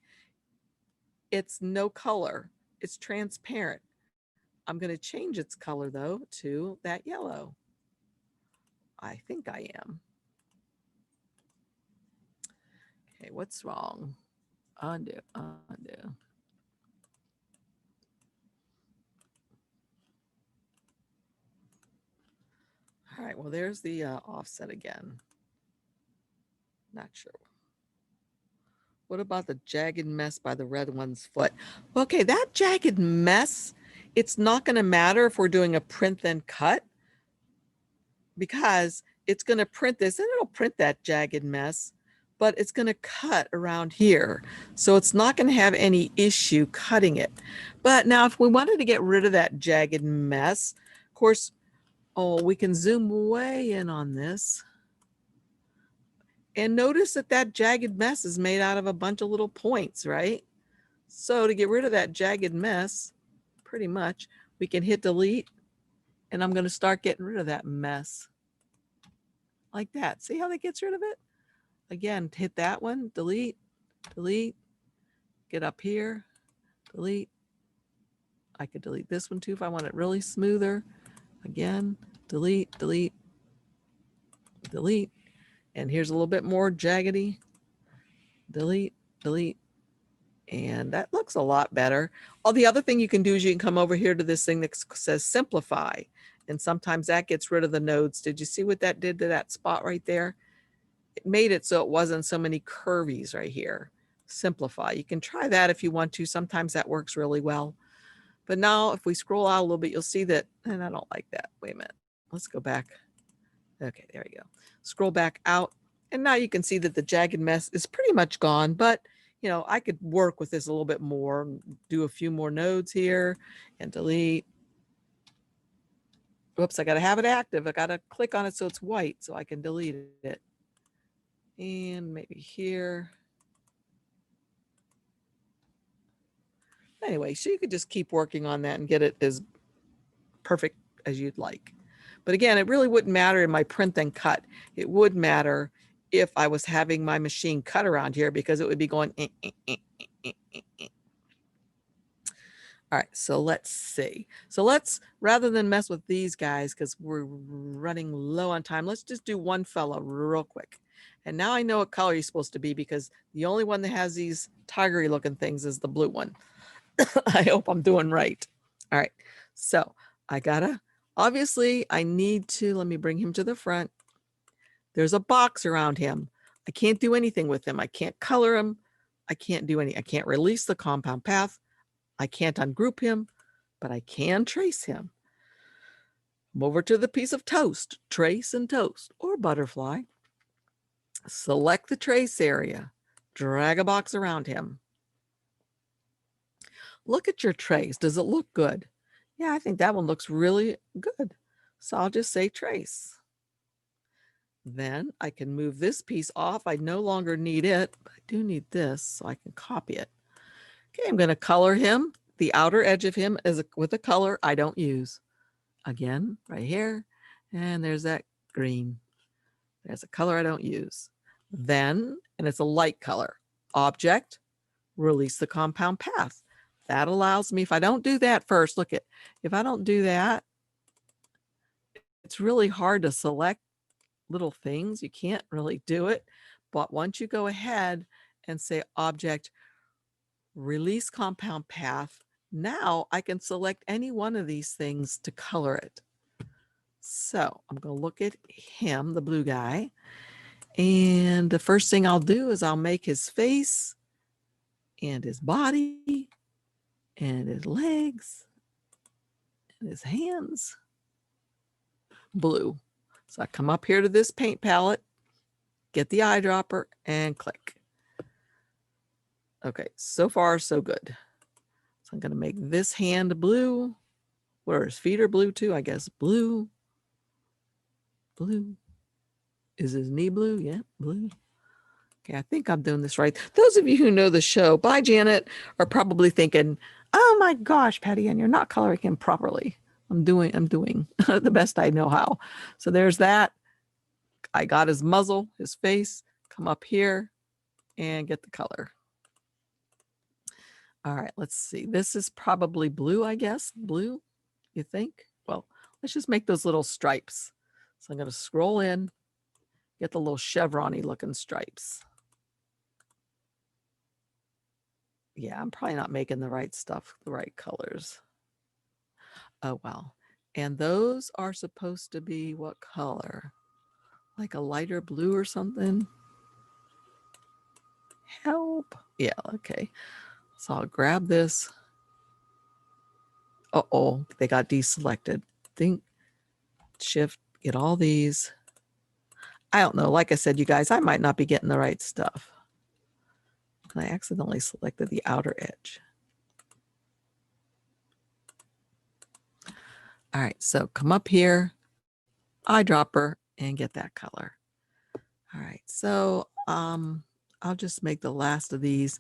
it's no color. It's transparent. I'm going to change its color though to that yellow. I think I am. Okay, what's wrong? Undo, undo. All right, well, there's the offset again. Not sure. What about the jagged mess by the red one's foot? Okay, that jagged mess, it's not going to matter if we're doing a print then cut because it's going to print this and it'll print that jagged mess, but it's going to cut around here. So it's not going to have any issue cutting it. But now if we wanted to get rid of that jagged mess, of course, oh, we can zoom way in on this. And notice that that jagged mess is made out of a bunch of little points, right? So to get rid of that jagged mess, pretty much, we can hit delete and I'm going to start getting rid of that mess. Like that. See how that gets rid of it? Again, hit that one, delete, delete, get up here, delete. I could delete this one too if I want it really smoother. Again, delete, delete, delete. And here's a little bit more jaggedy. Delete, delete. And that looks a lot better. Oh, the other thing you can do is you can come over here to this thing that says simplify. And sometimes that gets rid of the nodes. Did you see what that did to that spot right there? It made it so it wasn't so many curvies right here. Simplify. You can try that if you want to. Sometimes that works really well. But now if we scroll out a little bit, you'll see that, and I don't like that. Wait a minute. Let's go back. Okay, there you go. Scroll back out. And now you can see that the jagged mess is pretty much gone, but you know, I could work with this a little bit more, do a few more nodes here and delete. Whoops, I got to have it active. I got to click on it so it's white so I can delete it. And maybe here. Anyway, so you could just keep working on that and get it as perfect as you'd like. But again, it really wouldn't matter in my print and cut. It would matter if I was having my machine cut around here because it would be going. All right, so let's see. So let's, rather than mess with these guys because we're running low on time, let's just do one fellow real quick. And now I know what color he's supposed to be because the only one that has these tigery looking things is the blue one. I hope I'm doing right. All right, so I gotta, obviously I need to, let me bring him to the front. There's a box around him. I can't do anything with him. I can't color him. I can't do any, I can't release the compound path. I can't ungroup him, but I can trace him. I'm over to the piece of toast, trace and toast, or butterfly. Select the trace area, drag a box around him. Look at your trace. Does it look good? Yeah, I think that one looks really good. So I'll just say trace. Then I can move this piece off. I no longer need it, but I do need this so I can copy it. Okay, I'm going to color him. The outer edge of him is with a color I don't use. Again, right here. And there's that green. There's a color I don't use. Then, and it's a light color, object, release the compound path. That allows me, if I don't do that first, look at, if I don't do that, it's really hard to select little things. You can't really do it. But once you go ahead and say object, release compound path, Now I can select any one of these things to color it. So I'm going to look at him, the blue guy. And the first thing I'll do is I'll make his face and his body and his legs and his hands blue. So I come up here to this paint palette, get the eyedropper, and click. Okay, so far so good. So I'm going to make this hand blue. Where his feet are blue too, I guess. Blue. Blue. Is his knee blue? Yeah, blue. Okay, I think I'm doing this right. Those of you who know the show, Bye Janet, are probably thinking, oh my gosh, Patty Ann, you're not coloring him properly. I'm doing the best I know how. So there's that. I got his muzzle, his face, come up here and get the color. All right, let's see. This is probably blue, I guess. Blue, you think? Well, let's just make those little stripes. So I'm going to scroll in, get the little chevron-y looking stripes. Yeah, I'm probably not making the right stuff, the right colors. Oh, well. And those are supposed to be what color? Like a lighter blue or something? Help. Yeah, okay. So I'll grab this. Uh-oh, they got deselected. Think, shift, get all these. I don't know. Like I said, you guys, I might not be getting the right stuff. I accidentally selected the outer edge. All right, so come up here, eyedropper, and get that color. All right, so I'll just make the last of these.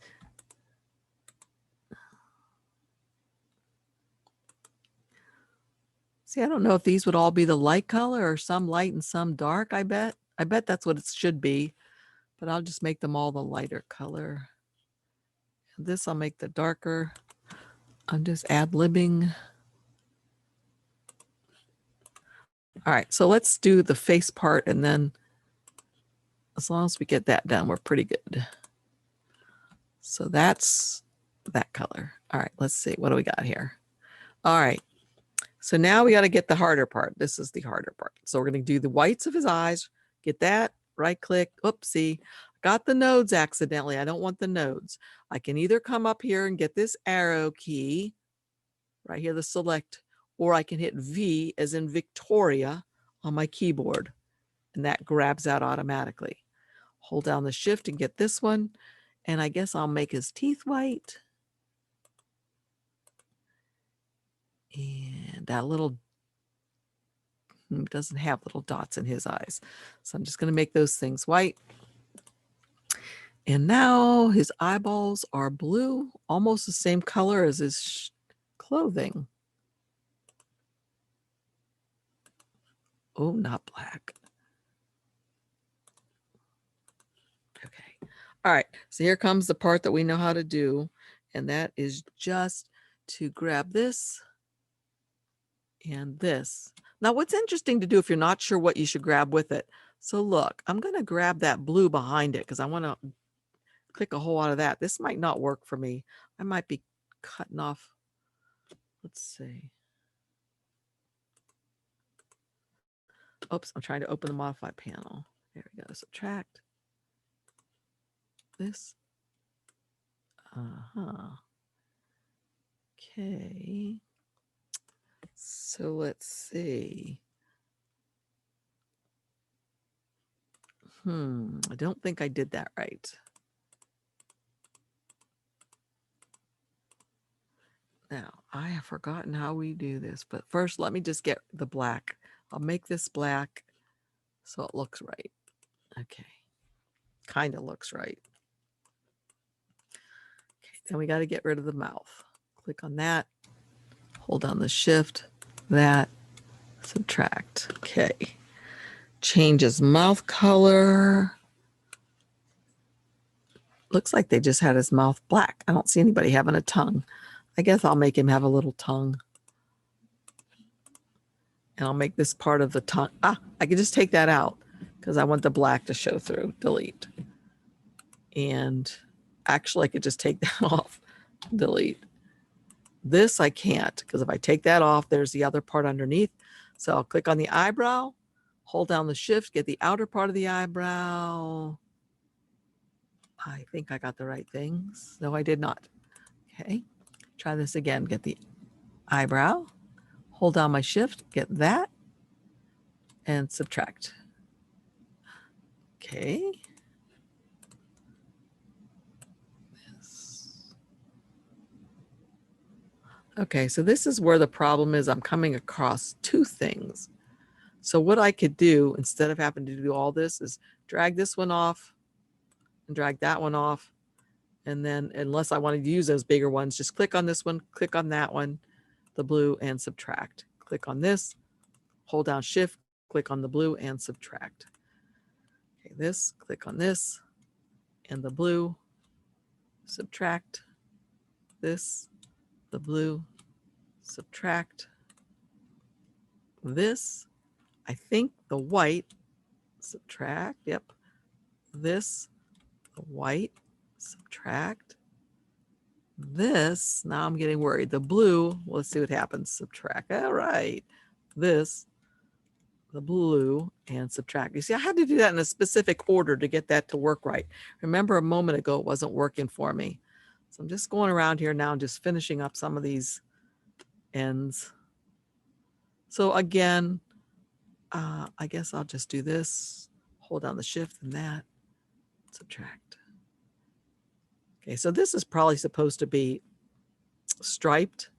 See, I don't know if these would all be the light color or some light and some dark, I bet. I bet that's what it should be, but I'll just make them all the lighter color. This I'll make the darker. I'm just ad-libbing. All right, so let's do the face part, and then as long as we get that done, we're pretty good. So that's that color. All right, let's see. What do we got here? All right. So now we got to get the harder part. This is the harder part. So we're going to do the whites of his eyes. Get that. Right click. Oopsie. Got the nodes accidentally. I don't want the nodes. I can either come up here and get this arrow key. Right here, the select. Or I can hit V as in Victoria on my keyboard. And that grabs out automatically. Hold down the shift and get this one. And I guess I'll make his teeth white. And that little doesn't have little dots in his eyes. So I'm just going to make those things white. And now his eyeballs are blue, almost the same color as his clothing. Oh, not black. Okay. All right. So here comes the part that we know how to do. And that is just to grab this and this. Now, what's interesting to do if you're not sure what you should grab with it. So look, I'm going to grab that blue behind it because I want to click a whole lot of that. This might not work for me. I might be cutting off. Let's see. Oops, I'm trying to open the modify panel. There we go. Subtract this. Okay. So let's see. I don't think I did that right. Now, I have forgotten how we do this, but first let me just get the black. I'll make this black so it looks right. Okay. Kind of looks right. Okay, then we got to get rid of the mouth. Click on that. Hold down the shift. That. Subtract. Okay. Changes mouth color. Looks like they just had his mouth black. I don't see anybody having a tongue. I guess I'll make him have a little tongue. And I'll make this part of the tongue. I can just take that out because I want the black to show through. Delete. And actually, I could just take that off. Delete. This I can't, because if I take that off, there's the other part underneath. So I'll click on the eyebrow, hold down the shift, get the outer part of the eyebrow. I think I got the right things. No, I did not. Okay, try this again. Get the eyebrow, hold down my shift, get that, and subtract. Okay. Okay, so this is where the problem is. I'm coming across two things. So what I could do instead of having to do all this is drag this one off and drag that one off. And then unless I wanted to use those bigger ones, just click on this one, click on that one, the blue, and subtract. Click on this, hold down shift, click on the blue and subtract. Okay, this, click on this and the blue, subtract this, the blue, subtract this, I think the white, subtract, yep, this, the white, subtract this. Now I'm getting worried. The blue, let's see what happens. Subtract, all right, this, the blue, and subtract. You see, I had to do that in a specific order to get that to work right. Remember a moment ago, it wasn't working for me. So I'm just going around here now and just finishing up some of these ends. So again, I guess I'll just do this, hold down the shift and that, subtract. Okay, so this is probably supposed to be striped,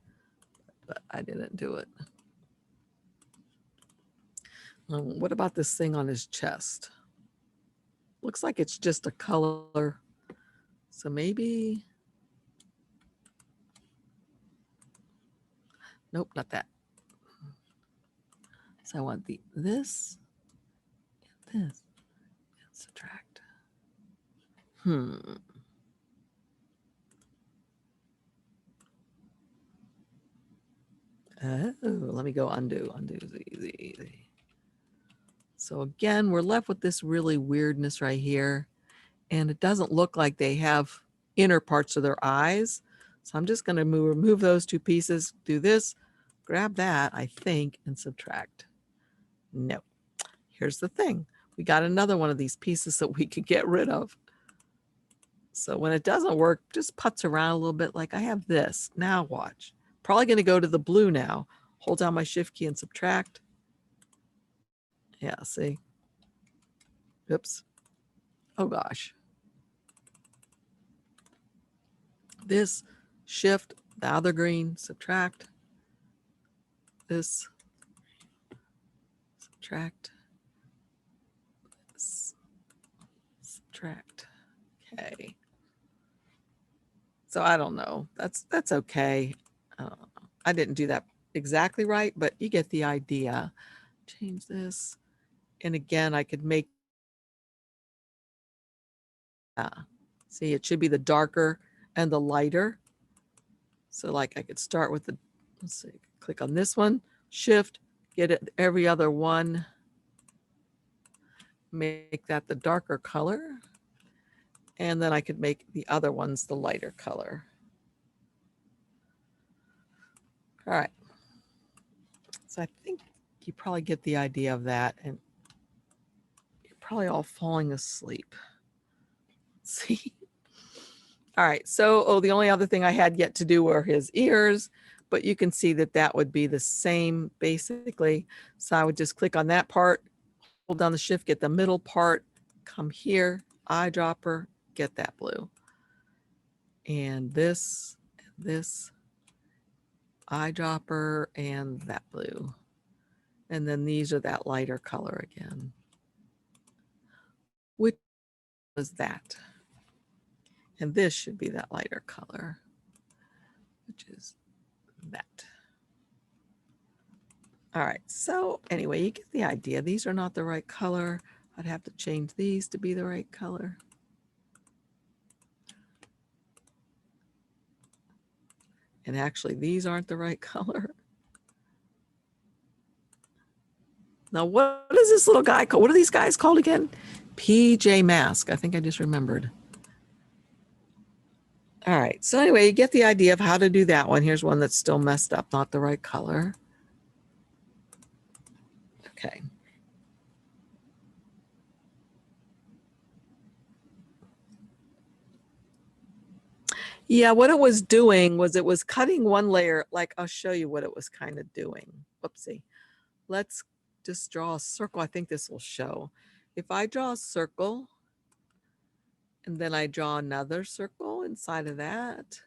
but I didn't do it. What about this thing on his chest? Looks like it's just a color. So maybe, nope, not that. So I want this and this and subtract. Oh, let me go undo. Undo is easy. So again, we're left with this really weirdness right here. And it doesn't look like they have inner parts of their eyes. So I'm just going to remove those two pieces, do this, grab that, I think, and subtract. No. Here's the thing. We got another one of these pieces that we could get rid of. So when it doesn't work, just putz around a little bit like I have this. Now watch. Probably going to go to the blue now. Hold down my shift key and subtract. Yeah, see? Oops. Oh gosh. This, shift, the other green, subtract. This, subtract. This, subtract. Okay. So I don't know. That's okay. I didn't do that exactly right, but you get the idea. Change this. And again, I could make, see, it should be the darker and the lighter. So like I could start with the, let's see, click on this one, shift, get it every other one, make that the darker color. And then I could make the other ones the lighter color. All right. So I think you probably get the idea of that, and you're probably all falling asleep. See? All right. So, the only other thing I had yet to do were his ears, but you can see that that would be the same basically. So I would just click on that part, hold down the shift, get the middle part, come here, eyedropper, get that blue. And this, eyedropper, and that blue. And then these are that lighter color again. Which was that? And this should be that lighter color, which is that. All right, so anyway, you get the idea. These are not the right color. I'd have to change these to be the right color. And actually, these aren't the right color. Now, what is this little guy called? What are these guys called again? PJ Mask. I think I just remembered. All right, so anyway, you get the idea of how to do that one. Here's one that's still messed up, not the right color. Okay. Yeah, what it was doing was it was cutting one layer. Like, I'll show you what it was kind of doing. Whoopsie. Let's just draw a circle. I think this will show. If I draw a circle, and then I draw another circle inside of that,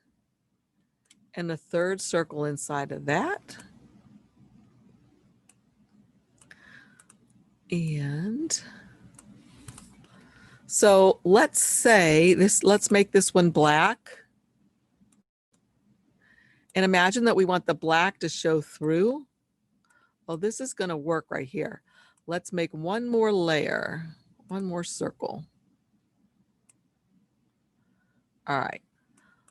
and a third circle inside of that, and so let's say this, let's make this one black. And imagine that we want the black to show through. Well, this is going to work right here. Let's make one more layer, one more circle. All right.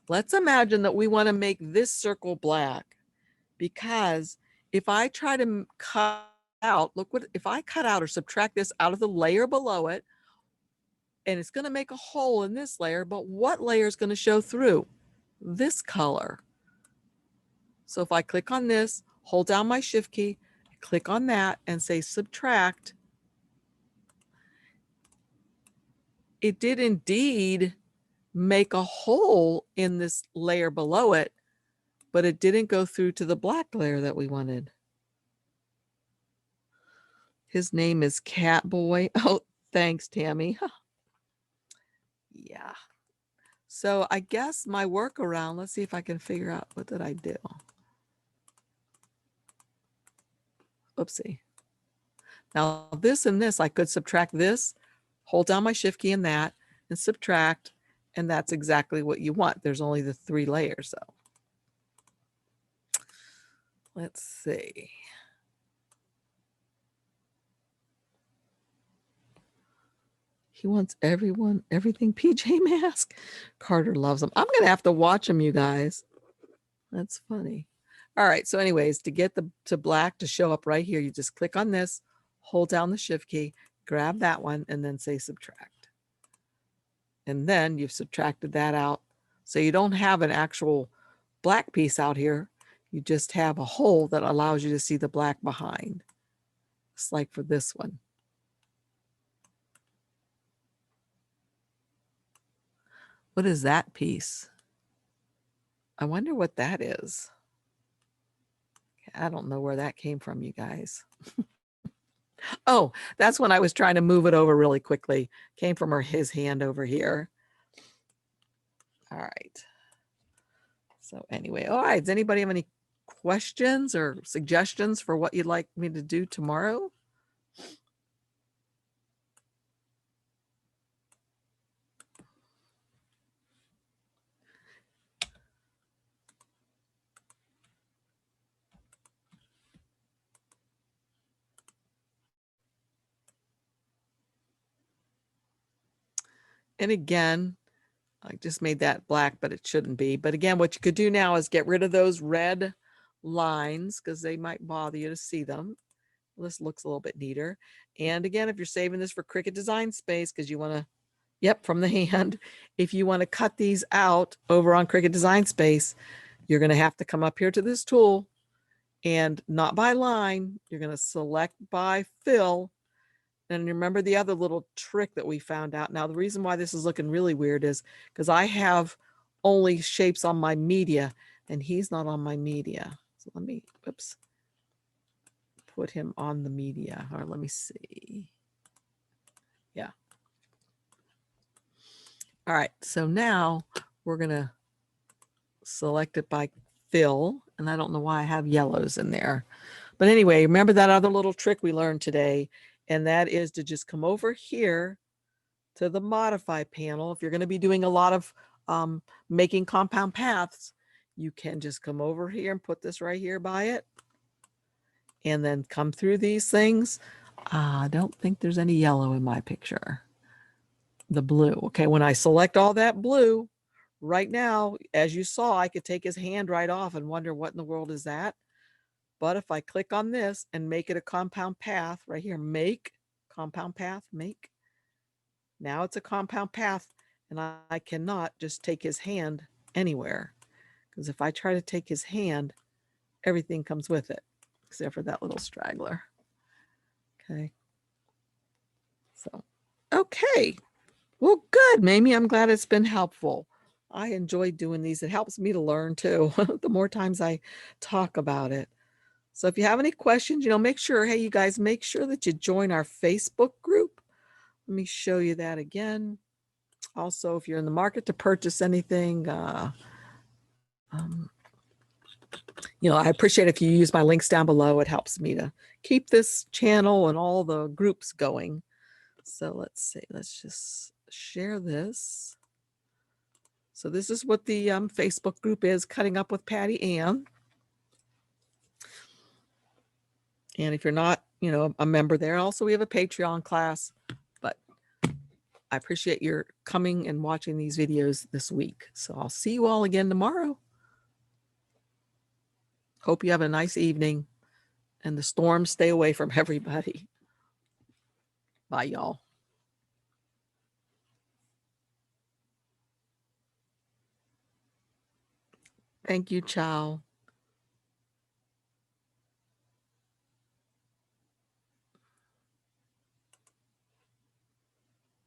Let's imagine that we want to make this circle black, because if I try to cut out, look what, if I cut out or subtract this out of the layer below it, and it's going to make a hole in this layer, but what layer is going to show through? This color. So if I click on this, hold down my shift key, click on that and say subtract, it did indeed make a hole in this layer below it, but it didn't go through to the black layer that we wanted. His name is Catboy. Oh, thanks, Tammy. Yeah. So I guess my workaround, let's see if I can figure out, what did I do? Oopsie. Now this and this, I could subtract this, hold down my shift key and that, and subtract, and that's exactly what you want. There's only the 3 layers though. Let's see. He wants everything PJ Mask. Carter loves them. I'm gonna have to watch them, you guys. That's funny. All right, so anyways, to get to black to show up right here, you just click on this, hold down the shift key, grab that one, and then say subtract. And then you've subtracted that out. So you don't have an actual black piece out here. You just have a hole that allows you to see the black behind. It's like for this one. What is that piece? I wonder what that is. I don't know where that came from, you guys. Oh, that's when I was trying to move it over really quickly. Came from his hand over here. All right. So anyway, all right. Does anybody have any questions or suggestions for what you'd like me to do tomorrow? And again, I just made that black, but it shouldn't be. But again, what you could do now is get rid of those red lines because they might bother you to see them. This looks a little bit neater. And again, if you're saving this for Cricut Design Space, because you want to, yep, from the hand, if you want to cut these out over on Cricut Design Space, you're going to have to come up here to this tool and not by line. You're going to select by fill. And remember the other little trick that we found out. Now, the reason why this is looking really weird is because I have only shapes on my media and he's not on my media. So let me, oops, put him on the media, or let me see. Yeah. All right. So now we're going to select it by fill. And I don't know why I have yellows in there. But anyway, remember that other little trick we learned today. And that is to just come over here to the modify panel. If you're going to be doing a lot of making compound paths, you can just come over here and put this right here by it. And then come through these things. I don't think there's any yellow in my picture. The blue. Okay, when I select all that blue, right now, as you saw, I could take his hand right off and wonder what in the world is that. But if I click on this and make it a compound path right here, make compound path, make. Now it's a compound path, and I cannot just take his hand anywhere. Because if I try to take his hand, everything comes with it, except for that little straggler. Okay. So, okay. Well, good, Mamie. I'm glad it's been helpful. I enjoy doing these. It helps me to learn too, the more times I talk about it. So if you have any questions, make sure, hey, you guys, make sure that you join our Facebook group. Let me show you that again. Also, if you're in the market to purchase anything, I appreciate if you use my links down below. It helps me to keep this channel and all the groups going. So let's see, let's just share this. So this is what the Facebook group is, Cutting Up with Patty Ann. And if you're not, a member there, also we have a Patreon class, but I appreciate your coming and watching these videos this week. So I'll see you all again tomorrow. Hope you have a nice evening and the storms stay away from everybody. Bye, y'all. Thank you, ciao.